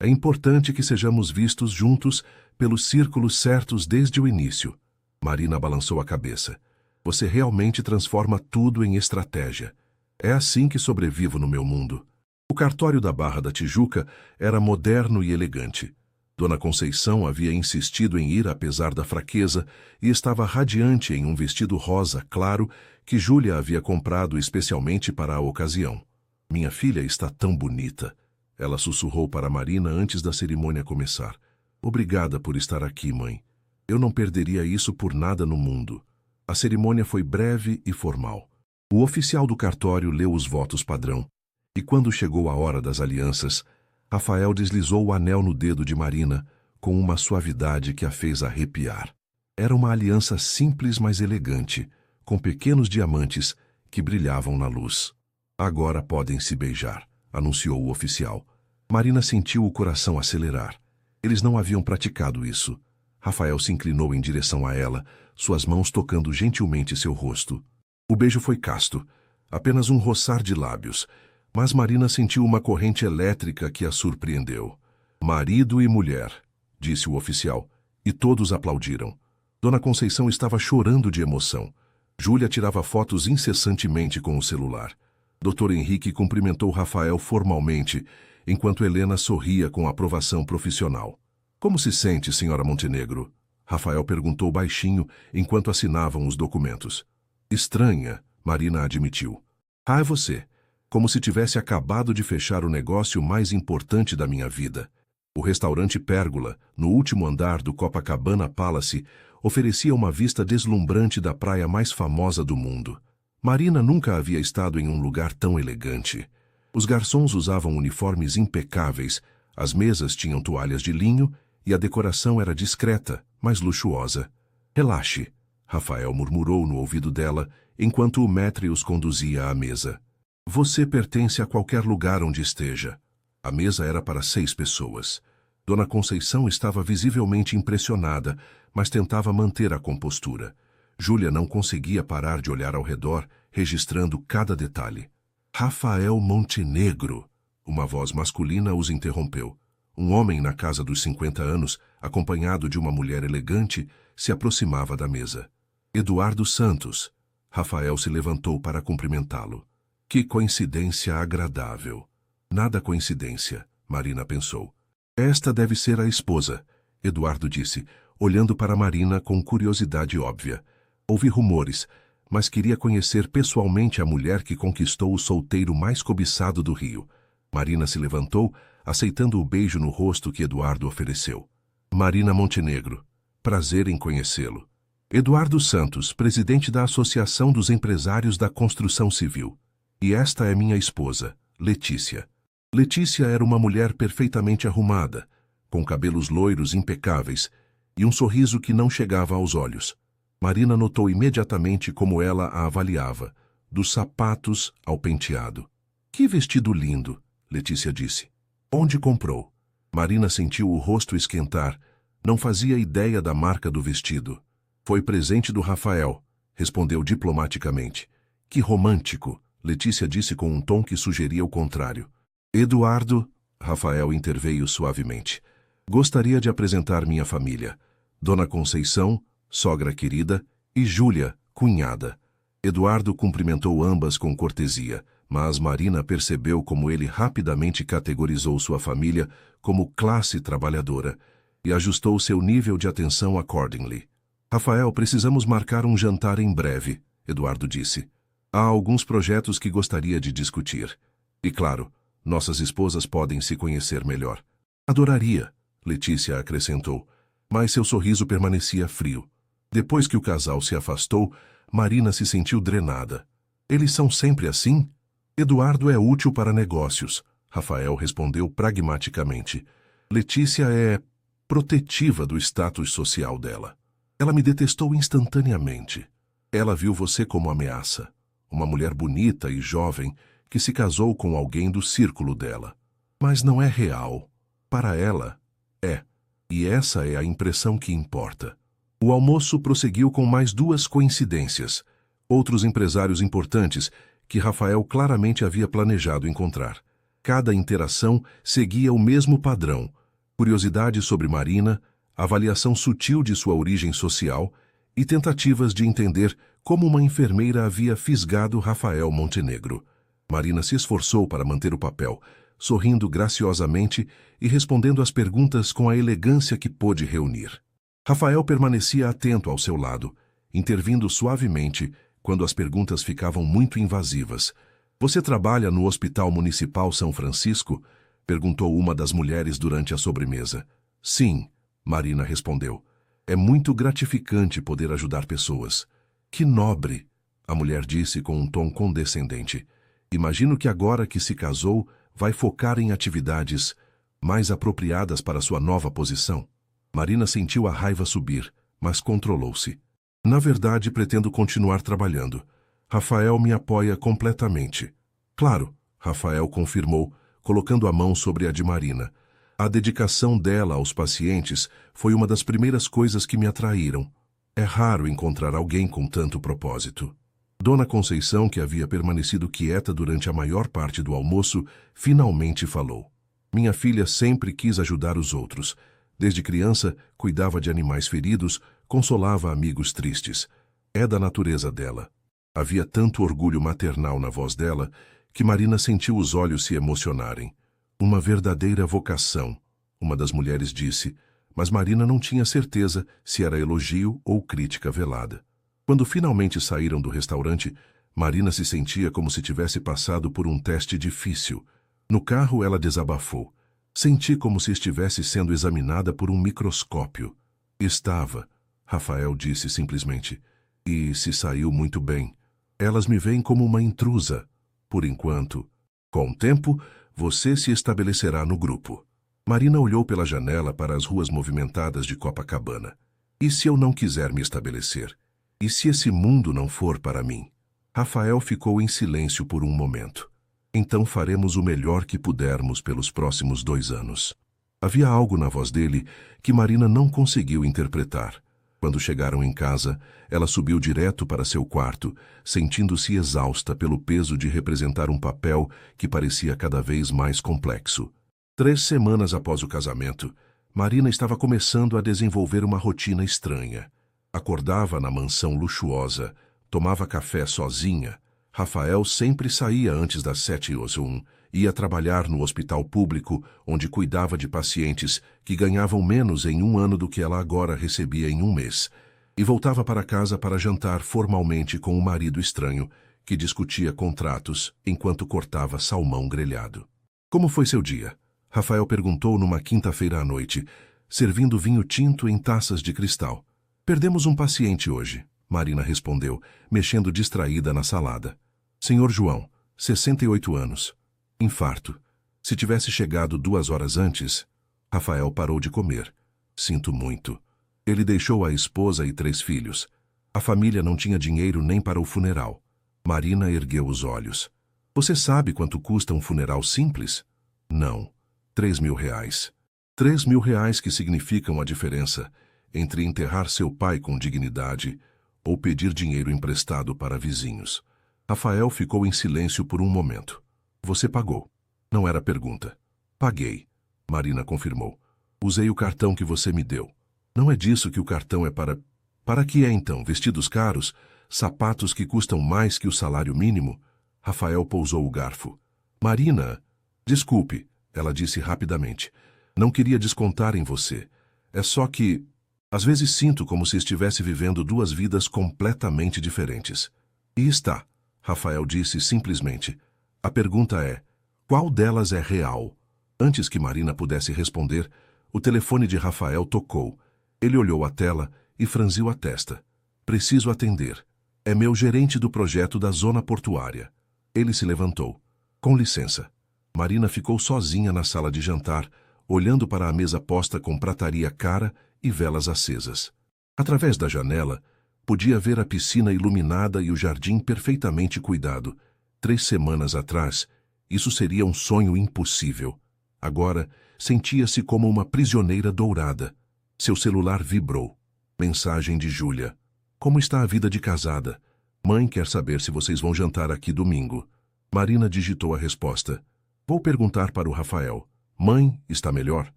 A: É importante que sejamos vistos juntos pelos círculos certos desde o início. Marina balançou a cabeça. Você realmente transforma tudo em estratégia. É assim que sobrevivo no meu mundo. O cartório da Barra da Tijuca era moderno e elegante. Dona Conceição havia insistido em ir apesar da fraqueza e estava radiante em um vestido rosa claro que Júlia havia comprado especialmente para a ocasião. Minha filha está tão bonita. Ela sussurrou para Marina antes da cerimônia começar. Obrigada por estar aqui, mãe. Eu não perderia isso por nada no mundo. A cerimônia foi breve e formal. O oficial do cartório leu os votos padrão, e quando chegou a hora das alianças, Rafael deslizou o anel no dedo de Marina com uma suavidade que a fez arrepiar. Era uma aliança simples, mas elegante, com pequenos diamantes que brilhavam na luz. Agora podem se beijar, anunciou o oficial. Marina sentiu o coração acelerar. Eles não haviam praticado isso. Rafael se inclinou em direção a ela, suas mãos tocando gentilmente seu rosto. O beijo foi casto, apenas um roçar de lábios, mas Marina sentiu uma corrente elétrica que a surpreendeu. Marido e mulher, disse o oficial, e todos aplaudiram. Dona Conceição estava chorando de emoção. Júlia tirava fotos incessantemente com o celular. Dr. Henrique cumprimentou Rafael formalmente, enquanto Helena sorria com aprovação profissional. Como se sente, senhora Montenegro? Rafael perguntou baixinho enquanto assinavam os documentos. Estranha, Marina admitiu. Ah, é você. Como se tivesse acabado de fechar o negócio mais importante da minha vida. O restaurante Pérgola, no último andar do Copacabana Palace, oferecia uma vista deslumbrante da praia mais famosa do mundo. Marina nunca havia estado em um lugar tão elegante. Os garçons usavam uniformes impecáveis, as mesas tinham toalhas de linho e a decoração era discreta, mas luxuosa. Relaxe, Rafael murmurou no ouvido dela, enquanto o maître os conduzia à mesa. Você pertence a qualquer lugar onde esteja. A mesa era para 6 pessoas. Dona Conceição estava visivelmente impressionada, mas tentava manter a compostura. Júlia não conseguia parar de olhar ao redor, registrando cada detalhe. Rafael Montenegro! Uma voz masculina os interrompeu. Um homem na casa dos 50 anos, acompanhado de uma mulher elegante, se aproximava da mesa. Eduardo Santos. Rafael se levantou para cumprimentá-lo. Que coincidência agradável. Nada coincidência, Marina pensou. Esta deve ser a esposa, Eduardo disse, olhando para Marina com curiosidade óbvia. Ouvi rumores, mas queria conhecer pessoalmente a mulher que conquistou o solteiro mais cobiçado do Rio. Marina se levantou, aceitando o beijo no rosto que Eduardo ofereceu. Marina Montenegro. Prazer em conhecê-lo. Eduardo Santos, presidente da Associação dos Empresários da Construção Civil. E esta é minha esposa, Letícia. Letícia era uma mulher perfeitamente arrumada, com cabelos loiros impecáveis e um sorriso que não chegava aos olhos. Marina notou imediatamente como ela a avaliava, dos sapatos ao penteado. Que vestido lindo, Letícia disse. Onde comprou? Marina sentiu o rosto esquentar. Não fazia ideia da marca do vestido. Foi presente do Rafael, respondeu diplomaticamente. Que romântico, Letícia disse com um tom que sugeria o contrário. Eduardo, Rafael interveio suavemente. Gostaria de apresentar minha família. Dona Conceição, sogra querida, e Júlia, cunhada. Eduardo cumprimentou ambas com cortesia, mas Marina percebeu como ele rapidamente categorizou sua família como classe trabalhadora e ajustou seu nível de atenção accordingly. Rafael, precisamos marcar um jantar em breve, Eduardo disse. Há alguns projetos que gostaria de discutir. E claro, nossas esposas podem se conhecer melhor. Adoraria, Letícia acrescentou, mas seu sorriso permanecia frio. Depois que o casal se afastou, Marina se sentiu drenada. Eles são sempre assim? Eduardo é útil para negócios, Rafael respondeu pragmaticamente. Letícia é protetiva do status social dela. Ela me detestou instantaneamente. Ela viu você como ameaça. Uma mulher bonita e jovem que se casou com alguém do círculo dela. Mas não é real. Para ela, é. E essa é a impressão que importa. O almoço prosseguiu com mais 2 coincidências. Outros empresários importantes que Rafael claramente havia planejado encontrar. Cada interação seguia o mesmo padrão: curiosidade sobre Marina, avaliação sutil de sua origem social e tentativas de entender como uma enfermeira havia fisgado Rafael Montenegro. Marina se esforçou para manter o papel, sorrindo graciosamente e respondendo às perguntas com a elegância que pôde reunir. Rafael permanecia atento ao seu lado, intervindo suavemente quando as perguntas ficavam muito invasivas. "Você trabalha no Hospital Municipal São Francisco?" perguntou uma das mulheres durante a sobremesa. "Sim", Marina respondeu. "É muito gratificante poder ajudar pessoas." "Que nobre", a mulher disse com um tom condescendente. "Imagino que agora que se casou, vai focar em atividades mais apropriadas para sua nova posição." Marina sentiu a raiva subir, mas controlou-se. "Na verdade, pretendo continuar trabalhando. Rafael me apoia completamente." "Claro", Rafael confirmou, colocando a mão sobre a de Marina. "A dedicação dela aos pacientes foi uma das primeiras coisas que me atraíram. É raro encontrar alguém com tanto propósito." Dona Conceição, que havia permanecido quieta durante a maior parte do almoço, finalmente falou. "Minha filha sempre quis ajudar os outros. Desde criança, cuidava de animais feridos, consolava amigos tristes. É da natureza dela." Havia tanto orgulho maternal na voz dela que Marina sentiu os olhos se emocionarem. "Uma verdadeira vocação", uma das mulheres disse, mas Marina não tinha certeza se era elogio ou crítica velada. Quando finalmente saíram do restaurante, Marina se sentia como se tivesse passado por um teste difícil. No carro, ela desabafou. "Senti como se estivesse sendo examinada por um microscópio." "Estava", Rafael disse simplesmente. "E se saiu muito bem. Elas me veem como uma intrusa, por enquanto. Com o tempo, você se estabelecerá no grupo." Marina olhou pela janela para as ruas movimentadas de Copacabana. "E se eu não quiser me estabelecer? E se esse mundo não for para mim?" Rafael ficou em silêncio por um momento. "Então faremos o melhor que pudermos pelos próximos 2 anos." Havia algo na voz dele que Marina não conseguiu interpretar. Quando chegaram em casa, ela subiu direto para seu quarto, sentindo-se exausta pelo peso de representar um papel que parecia cada vez mais complexo. 3 semanas após o casamento, Marina estava começando a desenvolver uma rotina estranha. Acordava na mansão luxuosa, tomava café sozinha. Rafael sempre saía antes das 7h, ia trabalhar no hospital público, onde cuidava de pacientes que ganhavam menos em 1 ano do que ela agora recebia em 1 mês, e voltava para casa para jantar formalmente com o marido estranho, que discutia contratos enquanto cortava salmão grelhado. "Como foi seu dia?" Rafael perguntou numa quinta-feira à noite, servindo vinho tinto em taças de cristal. "Perdemos um paciente hoje", Marina respondeu, mexendo distraída na salada. "Senhor João, 68 anos. Infarto. Se tivesse chegado 2 horas antes..." Rafael parou de comer. "Sinto muito." Ele deixou a esposa e 3 filhos. A família não tinha dinheiro nem para o funeral. Marina ergueu os olhos. "Você sabe quanto custa um funeral simples?" "Não. 3.000 reais. 3.000 reais que significam a diferença entre enterrar seu pai com dignidade ou pedir dinheiro emprestado para vizinhos." Rafael ficou em silêncio por um momento. "Você pagou?" Não era pergunta. "Paguei", Marina confirmou. "Usei o cartão que você me deu." "Não é disso que o cartão é para..." "Para que é então? Vestidos caros? Sapatos que custam mais que o salário mínimo?" Rafael pousou o garfo. "Marina..." "Desculpe", ela disse rapidamente. "Não queria descontar em você. É só que... às vezes sinto como se estivesse vivendo 2 vidas completamente diferentes." "E está", Rafael disse simplesmente. "A pergunta é, qual delas é real?" Antes que Marina pudesse responder, o telefone de Rafael tocou. Ele olhou a tela e franziu a testa. "Preciso atender. É meu gerente do projeto da zona portuária." Ele se levantou. "Com licença." Marina ficou sozinha na sala de jantar, olhando para a mesa posta com prataria cara e velas acesas. Através da janela, podia ver a piscina iluminada e o jardim perfeitamente cuidado. 3 semanas atrás, isso seria um sonho impossível. Agora, sentia-se como uma prisioneira dourada. Seu celular vibrou. Mensagem de Júlia. "Como está a vida de casada? Mãe quer saber se vocês vão jantar aqui domingo." Marina digitou a resposta. Vou perguntar para o Rafael. Mãe, está melhor?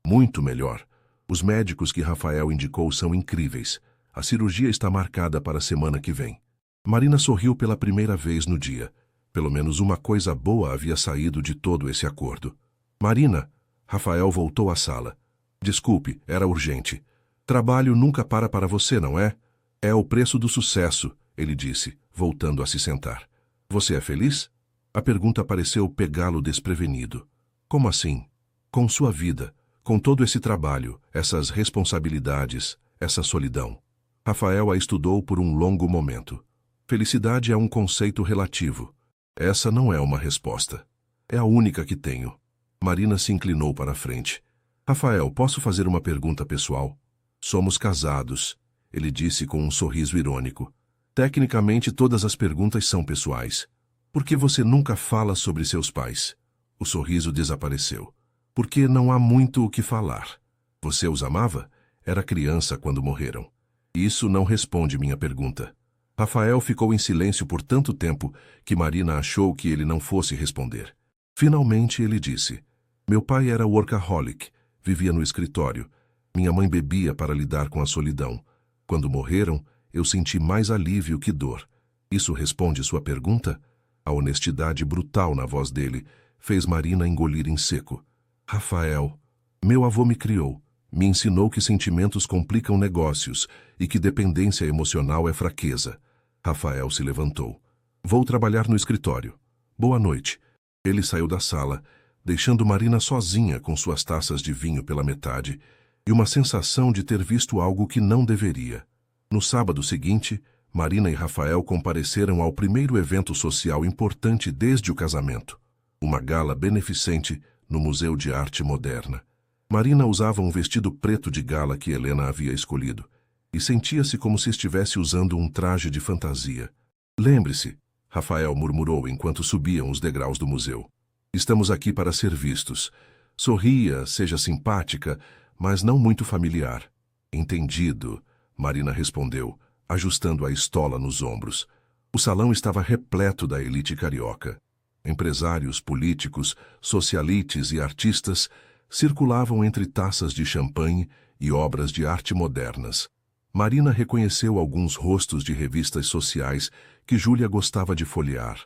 A: Muito melhor. Os médicos que Rafael indicou são incríveis. A cirurgia está marcada para a semana que vem. Marina sorriu pela primeira vez no dia. Pelo menos uma coisa boa havia saído de todo esse acordo. Marina, Rafael voltou à sala. Desculpe, era urgente. Trabalho nunca para você, não é? É o preço do sucesso, ele disse, voltando a se sentar. Você é feliz? A pergunta pareceu pegá-lo desprevenido. Como assim? Com sua vida, com todo esse trabalho, essas responsabilidades, essa solidão. Rafael a estudou por um longo momento. Felicidade é um conceito relativo. Essa não é uma resposta. É a única que tenho. Marina se inclinou para a frente. Rafael, posso fazer uma pergunta pessoal? Somos casados, ele disse com um sorriso irônico. Tecnicamente, todas as perguntas são pessoais. Por que você nunca fala sobre seus pais? O sorriso desapareceu. Porque não há muito o que falar. Você os amava? Era criança quando morreram. Isso não responde minha pergunta. Rafael ficou em silêncio por tanto tempo que Marina achou que ele não fosse responder. Finalmente ele disse: Meu pai era workaholic, vivia no escritório. Minha mãe bebia para lidar com a solidão. Quando morreram, eu senti mais alívio que dor. Isso responde sua pergunta? A honestidade brutal na voz dele fez Marina engolir em seco. Rafael, meu avô me criou. Me ensinou que sentimentos complicam negócios e que dependência emocional é fraqueza. Rafael se levantou. Vou trabalhar no escritório. Boa noite. Ele saiu da sala, deixando Marina sozinha com suas taças de vinho pela metade e uma sensação de ter visto algo que não deveria. No sábado seguinte, Marina e Rafael compareceram ao primeiro evento social importante desde o casamento, uma gala beneficente no Museu de Arte Moderna. Marina usava um vestido preto de gala que Helena havia escolhido e sentia-se como se estivesse usando um traje de fantasia. Lembre-se, Rafael murmurou enquanto subiam os degraus do museu. Estamos aqui para ser vistos. Sorria, seja simpática, mas não muito familiar. Entendido, Marina respondeu, ajustando a estola nos ombros. O salão estava repleto da elite carioca. Empresários, políticos, socialites e artistas circulavam entre taças de champanhe e obras de arte modernas. Marina reconheceu alguns rostos de revistas sociais que Júlia gostava de folhear.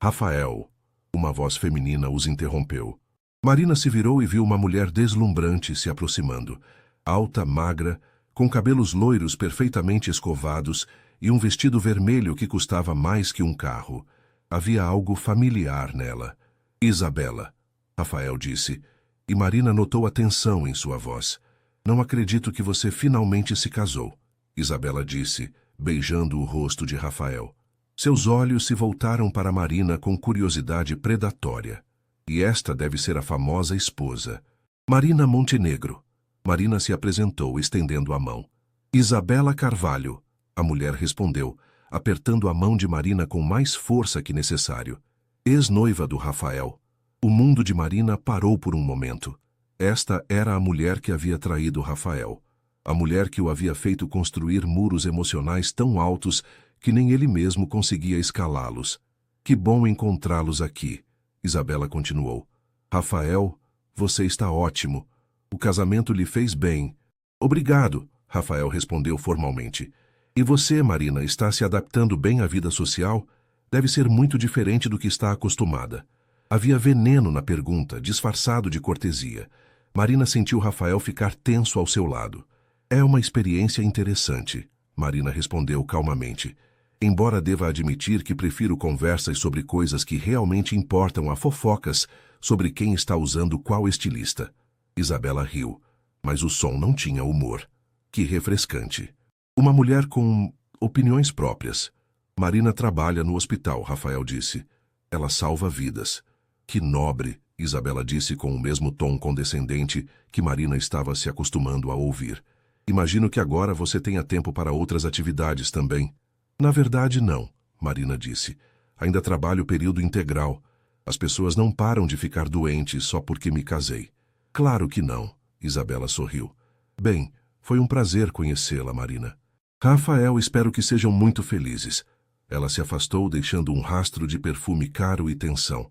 A: Rafael, uma voz feminina os interrompeu. Marina se virou e viu uma mulher deslumbrante se aproximando, alta, magra, com cabelos loiros perfeitamente escovados e um vestido vermelho que custava mais que um carro. Havia algo familiar nela. Isabela, Rafael disse, e Marina notou a tensão em sua voz. Não acredito que você finalmente se casou, Isabela disse, beijando o rosto de Rafael. Seus olhos se voltaram para Marina com curiosidade predatória. E esta deve ser a famosa esposa. Marina Montenegro. Marina se apresentou, estendendo a mão. Isabela Carvalho, a mulher respondeu, apertando a mão de Marina com mais força que necessário. Ex-noiva do Rafael. O mundo de Marina parou por um momento. Esta era a mulher que havia traído Rafael. A mulher que o havia feito construir muros emocionais tão altos que nem ele mesmo conseguia escalá-los. Que bom encontrá-los aqui, Isabela continuou. Rafael, você está ótimo. O casamento lhe fez bem. Obrigado, Rafael respondeu formalmente. E você, Marina, está se adaptando bem à vida social? Deve ser muito diferente do que está acostumada. Havia veneno na pergunta, disfarçado de cortesia. Marina sentiu Rafael ficar tenso ao seu lado. É uma experiência interessante, Marina respondeu calmamente. Embora deva admitir que prefiro conversas sobre coisas que realmente importam a fofocas sobre quem está usando qual estilista. Isabela riu, mas o som não tinha humor. Que refrescante. Uma mulher com opiniões próprias. Marina trabalha no hospital, Rafael disse. Ela salva vidas. Que nobre, Isabela disse com o mesmo tom condescendente que Marina estava se acostumando a ouvir. Imagino que agora você tenha tempo para outras atividades também. Na verdade, não, Marina disse. Ainda trabalho período integral. As pessoas não param de ficar doentes só porque me casei. Claro que não, Isabela sorriu. Bem, foi um prazer conhecê-la, Marina. Rafael, espero que sejam muito felizes. Ela se afastou, deixando um rastro de perfume caro e tensão.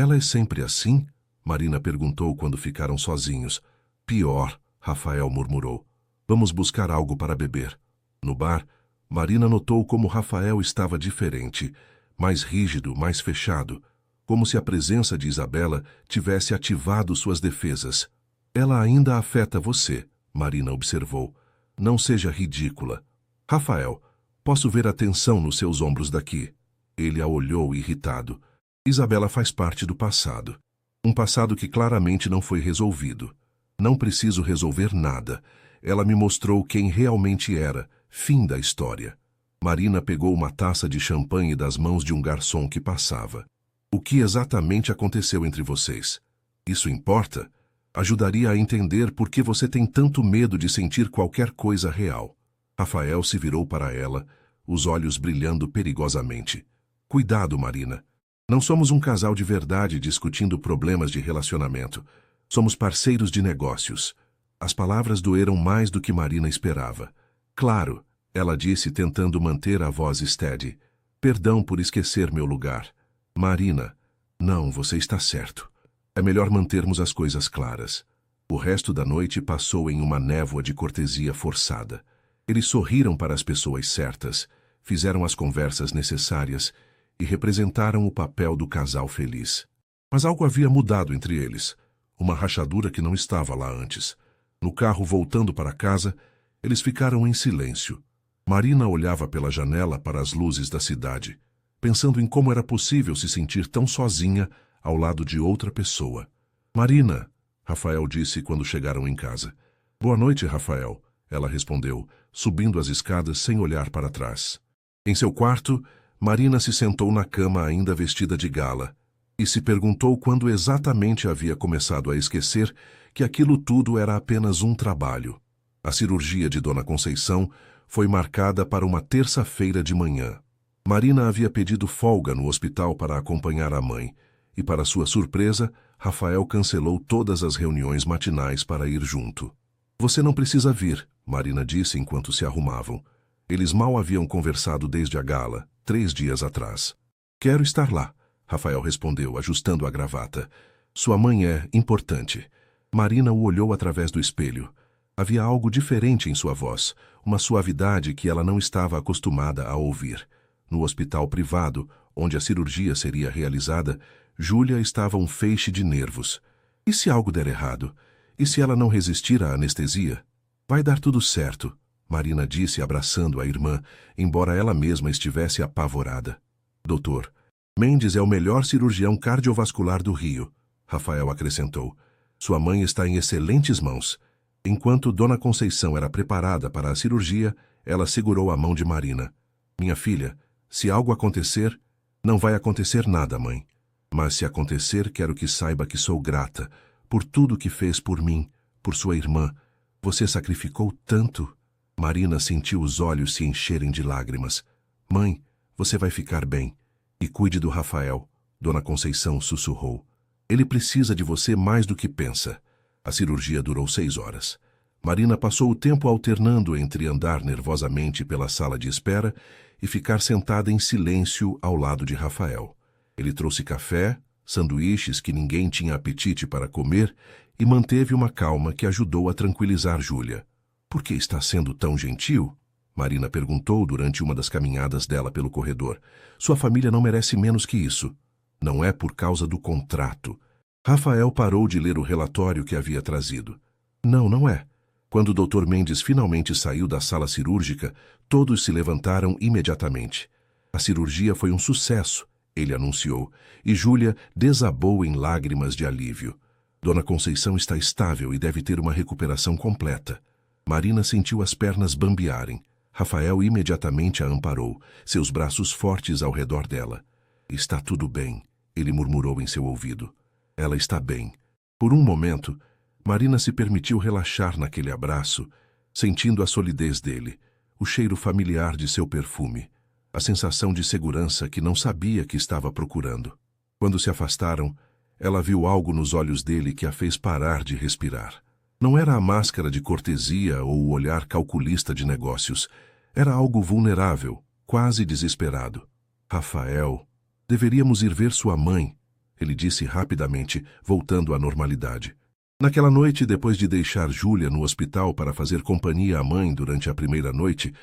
A: Ela é sempre assim? Marina perguntou quando ficaram sozinhos. Pior, Rafael murmurou. Vamos buscar algo para beber. No bar, Marina notou como Rafael estava diferente, mais rígido, mais fechado, como se a presença de Isabela tivesse ativado suas defesas. Ela ainda afeta você, Marina observou. Não seja ridícula. Rafael, posso ver a tensão nos seus ombros daqui. Ele a olhou irritado. Isabela faz parte do passado. Um passado que claramente não foi resolvido. Não preciso resolver nada. Ela me mostrou quem realmente era. Fim da história. Marina pegou uma taça de champanhe das mãos de um garçom que passava. O que exatamente aconteceu entre vocês? Isso importa? Ajudaria a entender por que você tem tanto medo de sentir qualquer coisa real. Rafael se virou para ela, os olhos brilhando perigosamente. Cuidado, Marina. Não somos um casal de verdade discutindo problemas de relacionamento. Somos parceiros de negócios. As palavras doeram mais do que Marina esperava. Claro, ela disse tentando manter a voz steady. Perdão por esquecer meu lugar. Marina, não, você está certo. É melhor mantermos as coisas claras. O resto da noite passou em uma névoa de cortesia forçada. Eles sorriram para as pessoas certas, fizeram as conversas necessárias e representaram o papel do casal feliz. Mas algo havia mudado entre eles. Uma rachadura que não estava lá antes. No carro voltando para casa, eles ficaram em silêncio. Marina olhava pela janela para as luzes da cidade, pensando em como era possível se sentir tão sozinha ao lado de outra pessoa. Marina, Rafael disse quando chegaram em casa. Boa noite, Rafael, ela respondeu, subindo as escadas sem olhar para trás. Em seu quarto, Marina se sentou na cama ainda vestida de gala e se perguntou quando exatamente havia começado a esquecer que aquilo tudo era apenas um trabalho. A cirurgia de Dona Conceição foi marcada para uma terça-feira de manhã. Marina havia pedido folga no hospital para acompanhar a mãe e, para sua surpresa, Rafael cancelou todas as reuniões matinais para ir junto. Você não precisa vir, Marina disse enquanto se arrumavam. Eles mal haviam conversado desde a gala, 3 dias atrás. Quero estar lá, Rafael respondeu, ajustando a gravata. Sua mãe é importante. Marina o olhou através do espelho. Havia algo diferente em sua voz, uma suavidade que ela não estava acostumada a ouvir. No hospital privado, onde a cirurgia seria realizada, Júlia estava um feixe de nervos. E se algo der errado? E se ela não resistir à anestesia? Vai dar tudo certo, Marina disse abraçando a irmã, embora ela mesma estivesse apavorada. Doutor, Mendes é o melhor cirurgião cardiovascular do Rio, Rafael acrescentou. Sua mãe está em excelentes mãos. Enquanto Dona Conceição era preparada para a cirurgia, ela segurou a mão de Marina. Minha filha, se algo acontecer, não vai acontecer nada, mãe. Mas se acontecer, quero que saiba que sou grata por tudo que fez por mim, por sua irmã. Você sacrificou tanto. Marina sentiu os olhos se encherem de lágrimas. Mãe, você vai ficar bem. E cuide do Rafael, Dona Conceição sussurrou. Ele precisa de você mais do que pensa. A cirurgia durou 6 horas. Marina passou o tempo alternando entre andar nervosamente pela sala de espera e ficar sentada em silêncio ao lado de Rafael. Ele trouxe café, sanduíches que ninguém tinha apetite para comer e manteve uma calma que ajudou a tranquilizar Júlia. Por que está sendo tão gentil? Marina perguntou durante uma das caminhadas dela pelo corredor. Sua família não merece menos que isso. Não é por causa do contrato. Rafael parou de ler o relatório que havia trazido. Não, não é. Quando o Dr. Mendes finalmente saiu da sala cirúrgica, todos se levantaram imediatamente. A cirurgia foi um sucesso, ele anunciou, e Júlia desabou em lágrimas de alívio. Dona Conceição está estável e deve ter uma recuperação completa. Marina sentiu as pernas bambearem. Rafael imediatamente a amparou, seus braços fortes ao redor dela. Está tudo bem, ele murmurou em seu ouvido. Ela está bem. Por um momento, Marina se permitiu relaxar naquele abraço, sentindo a solidez dele, o cheiro familiar de seu perfume, a sensação de segurança que não sabia que estava procurando. Quando se afastaram, ela viu algo nos olhos dele que a fez parar de respirar. Não era a máscara de cortesia ou o olhar calculista de negócios. Era algo vulnerável, quase desesperado. Rafael, deveríamos ir ver sua mãe. ele disse rapidamente, voltando à normalidade. Naquela noite, depois de deixar Júlia no hospital para fazer companhia à mãe durante a primeira noite,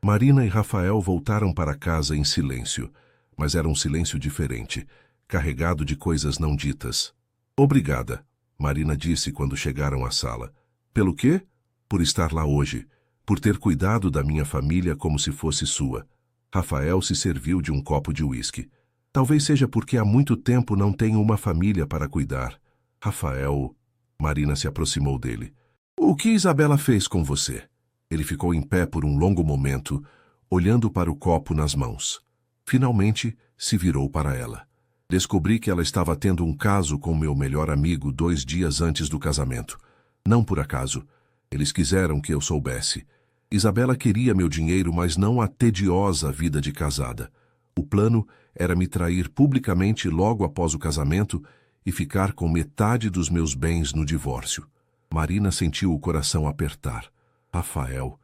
A: Marina e Rafael voltaram para casa em silêncio, mas era um silêncio diferente, carregado de coisas não ditas. Obrigada, Marina disse quando chegaram à sala. Pelo quê? Por estar lá hoje, por ter cuidado da minha família como se fosse sua. Rafael se serviu de um copo de uísque. Talvez seja porque há muito tempo não tenho uma família para cuidar. Rafael... Marina se aproximou dele. O que Isabela fez com você? Ele ficou em pé por um longo momento, olhando para o copo nas mãos. Finalmente, se virou para ela. Descobri que ela estava tendo um caso com meu melhor amigo 2 dias antes do casamento. Não por acaso. Eles quiseram que eu soubesse. Isabela queria meu dinheiro, mas não a tediosa vida de casada. O plano era me trair publicamente logo após o casamento e ficar com metade dos meus bens no divórcio. Marina sentiu o coração apertar. Rafael,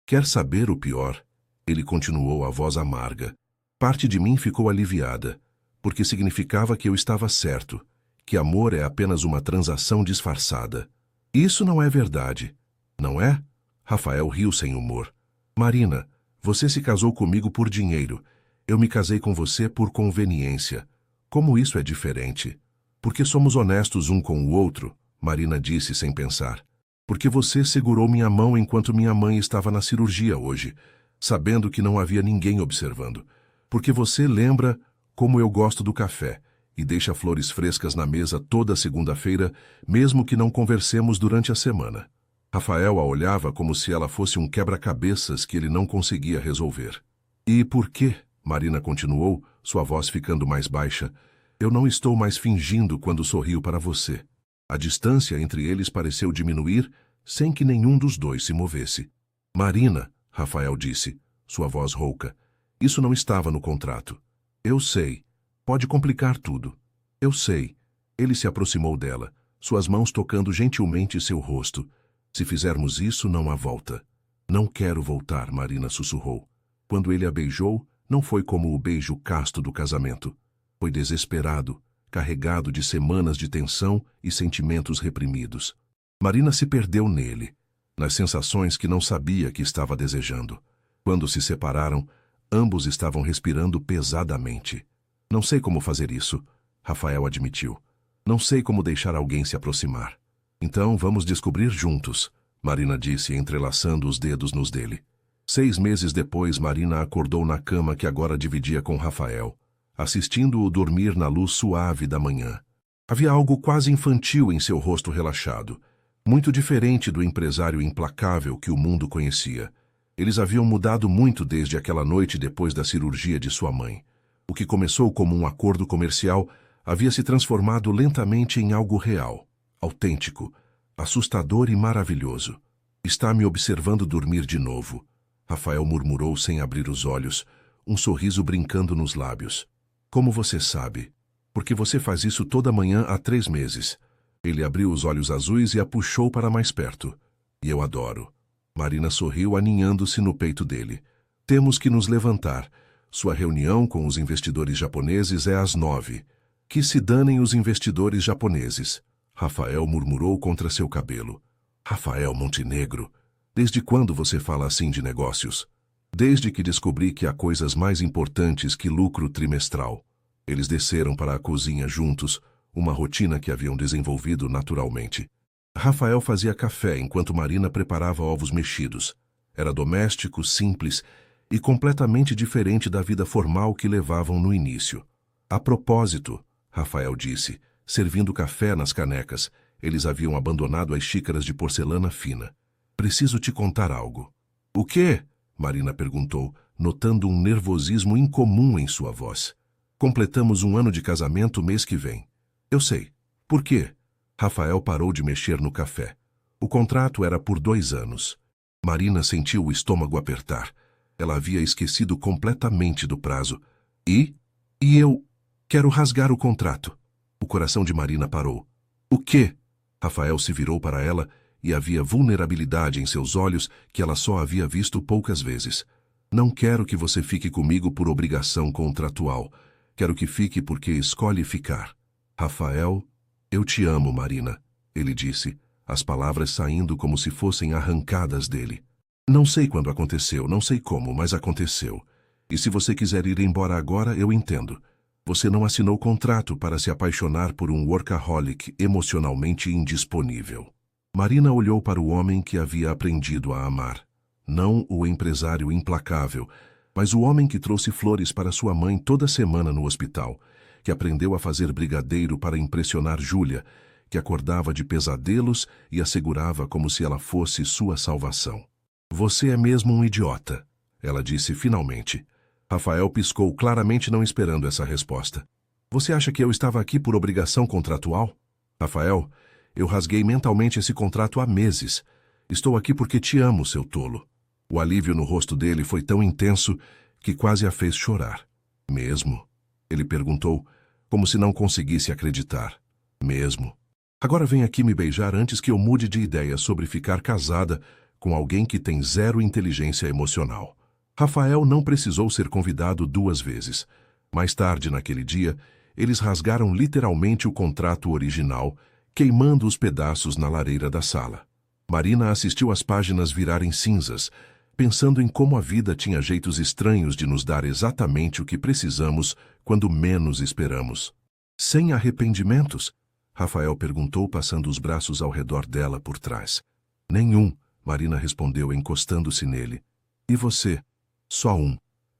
A: quer saber o pior? Ele continuou a voz amarga. Parte de mim ficou aliviada, porque significava que eu estava certo, que amor é apenas uma transação disfarçada. Isso não é verdade, não é? Rafael riu sem humor. Marina, você se casou comigo por dinheiro. Eu me casei com você por conveniência. Como isso é diferente? Porque somos honestos um com o outro, Marina disse sem pensar. Porque você segurou minha mão enquanto minha mãe estava na cirurgia hoje, sabendo que não havia ninguém observando. Porque você lembra como eu gosto do café e deixa flores frescas na mesa toda segunda-feira, mesmo que não conversemos durante a semana. Rafael a olhava como se ela fosse um quebra-cabeças que ele não conseguia resolver. E por quê? Marina continuou, sua voz ficando mais baixa. Eu não estou mais fingindo quando sorrio para você. A distância entre eles pareceu diminuir, sem que nenhum dos dois se movesse. Marina, Rafael disse, sua voz rouca, isso não estava no contrato. Eu sei. Pode complicar tudo. Eu sei. Ele se aproximou dela, suas mãos tocando gentilmente seu rosto. Se fizermos isso, não há volta. Não quero voltar, Marina sussurrou. Quando ele a beijou, não foi como o beijo casto do casamento. Foi desesperado, carregado de semanas de tensão e sentimentos reprimidos. Marina se perdeu nele, nas sensações que não sabia que estava desejando. Quando se separaram, ambos estavam respirando pesadamente. Não sei como fazer isso, Rafael admitiu. Não sei como deixar alguém se aproximar. Então vamos descobrir juntos, Marina disse, entrelaçando os dedos nos dele. 6 meses depois, Marina acordou na cama que agora dividia com Rafael, assistindo-o dormir na luz suave da manhã. Havia algo quase infantil em seu rosto relaxado, muito diferente do empresário implacável que o mundo conhecia. Eles haviam mudado muito desde aquela noite depois da cirurgia de sua mãe. O que começou como um acordo comercial havia se transformado lentamente em algo real, autêntico, assustador e maravilhoso. Está me observando dormir de novo, Rafael murmurou sem abrir os olhos, um sorriso brincando nos lábios. Como você sabe? Porque você faz isso toda manhã há 3 meses. Ele abriu os olhos azuis e a puxou para mais perto. E eu adoro. Marina sorriu aninhando-se no peito dele. Temos que nos levantar. Sua reunião com os investidores japoneses é às 9. Que se danem os investidores japoneses. Rafael murmurou contra seu cabelo. Rafael Montenegro, desde quando você fala assim de negócios? Desde que descobri que há coisas mais importantes que lucro trimestral. Eles desceram para a cozinha juntos, uma rotina que haviam desenvolvido naturalmente. Rafael fazia café enquanto Marina preparava ovos mexidos. Era doméstico, simples e completamente diferente da vida formal que levavam no início. A propósito, Rafael disse, servindo café nas canecas, eles haviam abandonado as xícaras de porcelana fina. Preciso te contar algo. O quê? Marina perguntou, notando um nervosismo incomum em sua voz. Completamos 1 ano de casamento mês que vem. Eu sei. Por quê? Rafael parou de mexer no café. O contrato era por 2 anos. Marina sentiu o estômago apertar. Ela havia esquecido completamente do prazo. E eu quero rasgar o contrato. O coração de Marina parou. O quê? Rafael se virou para ela e havia vulnerabilidade em seus olhos que ela só havia visto poucas vezes. Não quero que você fique comigo por obrigação contratual. Quero que fique porque escolhe ficar. Rafael, eu te amo, Marina, ele disse, as palavras saindo como se fossem arrancadas dele. Não sei quando aconteceu, não sei como, mas aconteceu. E se você quiser ir embora agora, eu entendo. Você não assinou contrato para se apaixonar por um workaholic emocionalmente indisponível. Marina olhou para o homem que havia aprendido a amar. Não o empresário implacável, mas o homem que trouxe flores para sua mãe toda semana no hospital, que aprendeu a fazer brigadeiro para impressionar Júlia, que acordava de pesadelos e a segurava como se ela fosse sua salvação. Você é mesmo um idiota, ela disse finalmente. Rafael piscou, claramente não esperando essa resposta. Você acha que eu estava aqui por obrigação contratual? Rafael, eu rasguei mentalmente esse contrato há meses. Estou aqui porque te amo, seu tolo. O alívio no rosto dele foi tão intenso que quase a fez chorar. Mesmo? Ele perguntou, como se não conseguisse acreditar. Mesmo? Agora vem aqui me beijar antes que eu mude de ideia sobre ficar casada com alguém que tem zero inteligência emocional. Rafael não precisou ser convidado 2 vezes. Mais tarde naquele dia, eles rasgaram literalmente o contrato original, queimando os pedaços na lareira da sala. Marina assistiu as páginas virarem cinzas, pensando em como a vida tinha jeitos estranhos de nos dar exatamente o que precisamos quando menos esperamos. Sem arrependimentos? Rafael perguntou, passando os braços ao redor dela por trás. Nenhum, Marina respondeu, encostando-se nele. E você? Só um.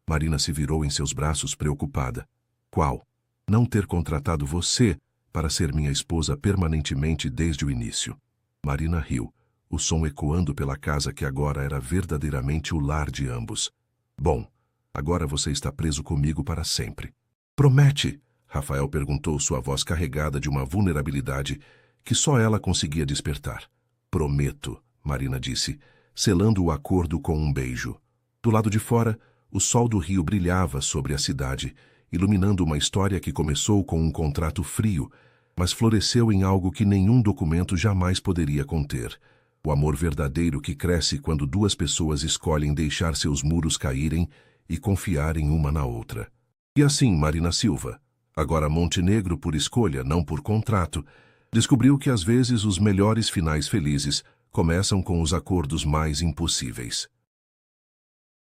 A: Marina se virou em seus braços preocupada. Qual? Não ter contratado você para ser minha esposa permanentemente desde o início. Marina riu, o som ecoando pela casa que agora era verdadeiramente o lar de ambos. Bom, agora você está preso comigo para sempre. Promete? Rafael perguntou, sua voz carregada de uma vulnerabilidade que só ela conseguia despertar. Prometo, Marina disse, selando o acordo com um beijo. Do lado de fora, o sol do rio brilhava sobre a cidade, iluminando uma história que começou com um contrato frio, mas floresceu em algo que nenhum documento jamais poderia conter. O amor verdadeiro que cresce quando 2 pessoas escolhem deixar seus muros caírem e confiarem uma na outra. E assim, Marina Silva, agora Montenegro por escolha, não por contrato, descobriu que às vezes os melhores finais felizes começam com os acordos mais impossíveis.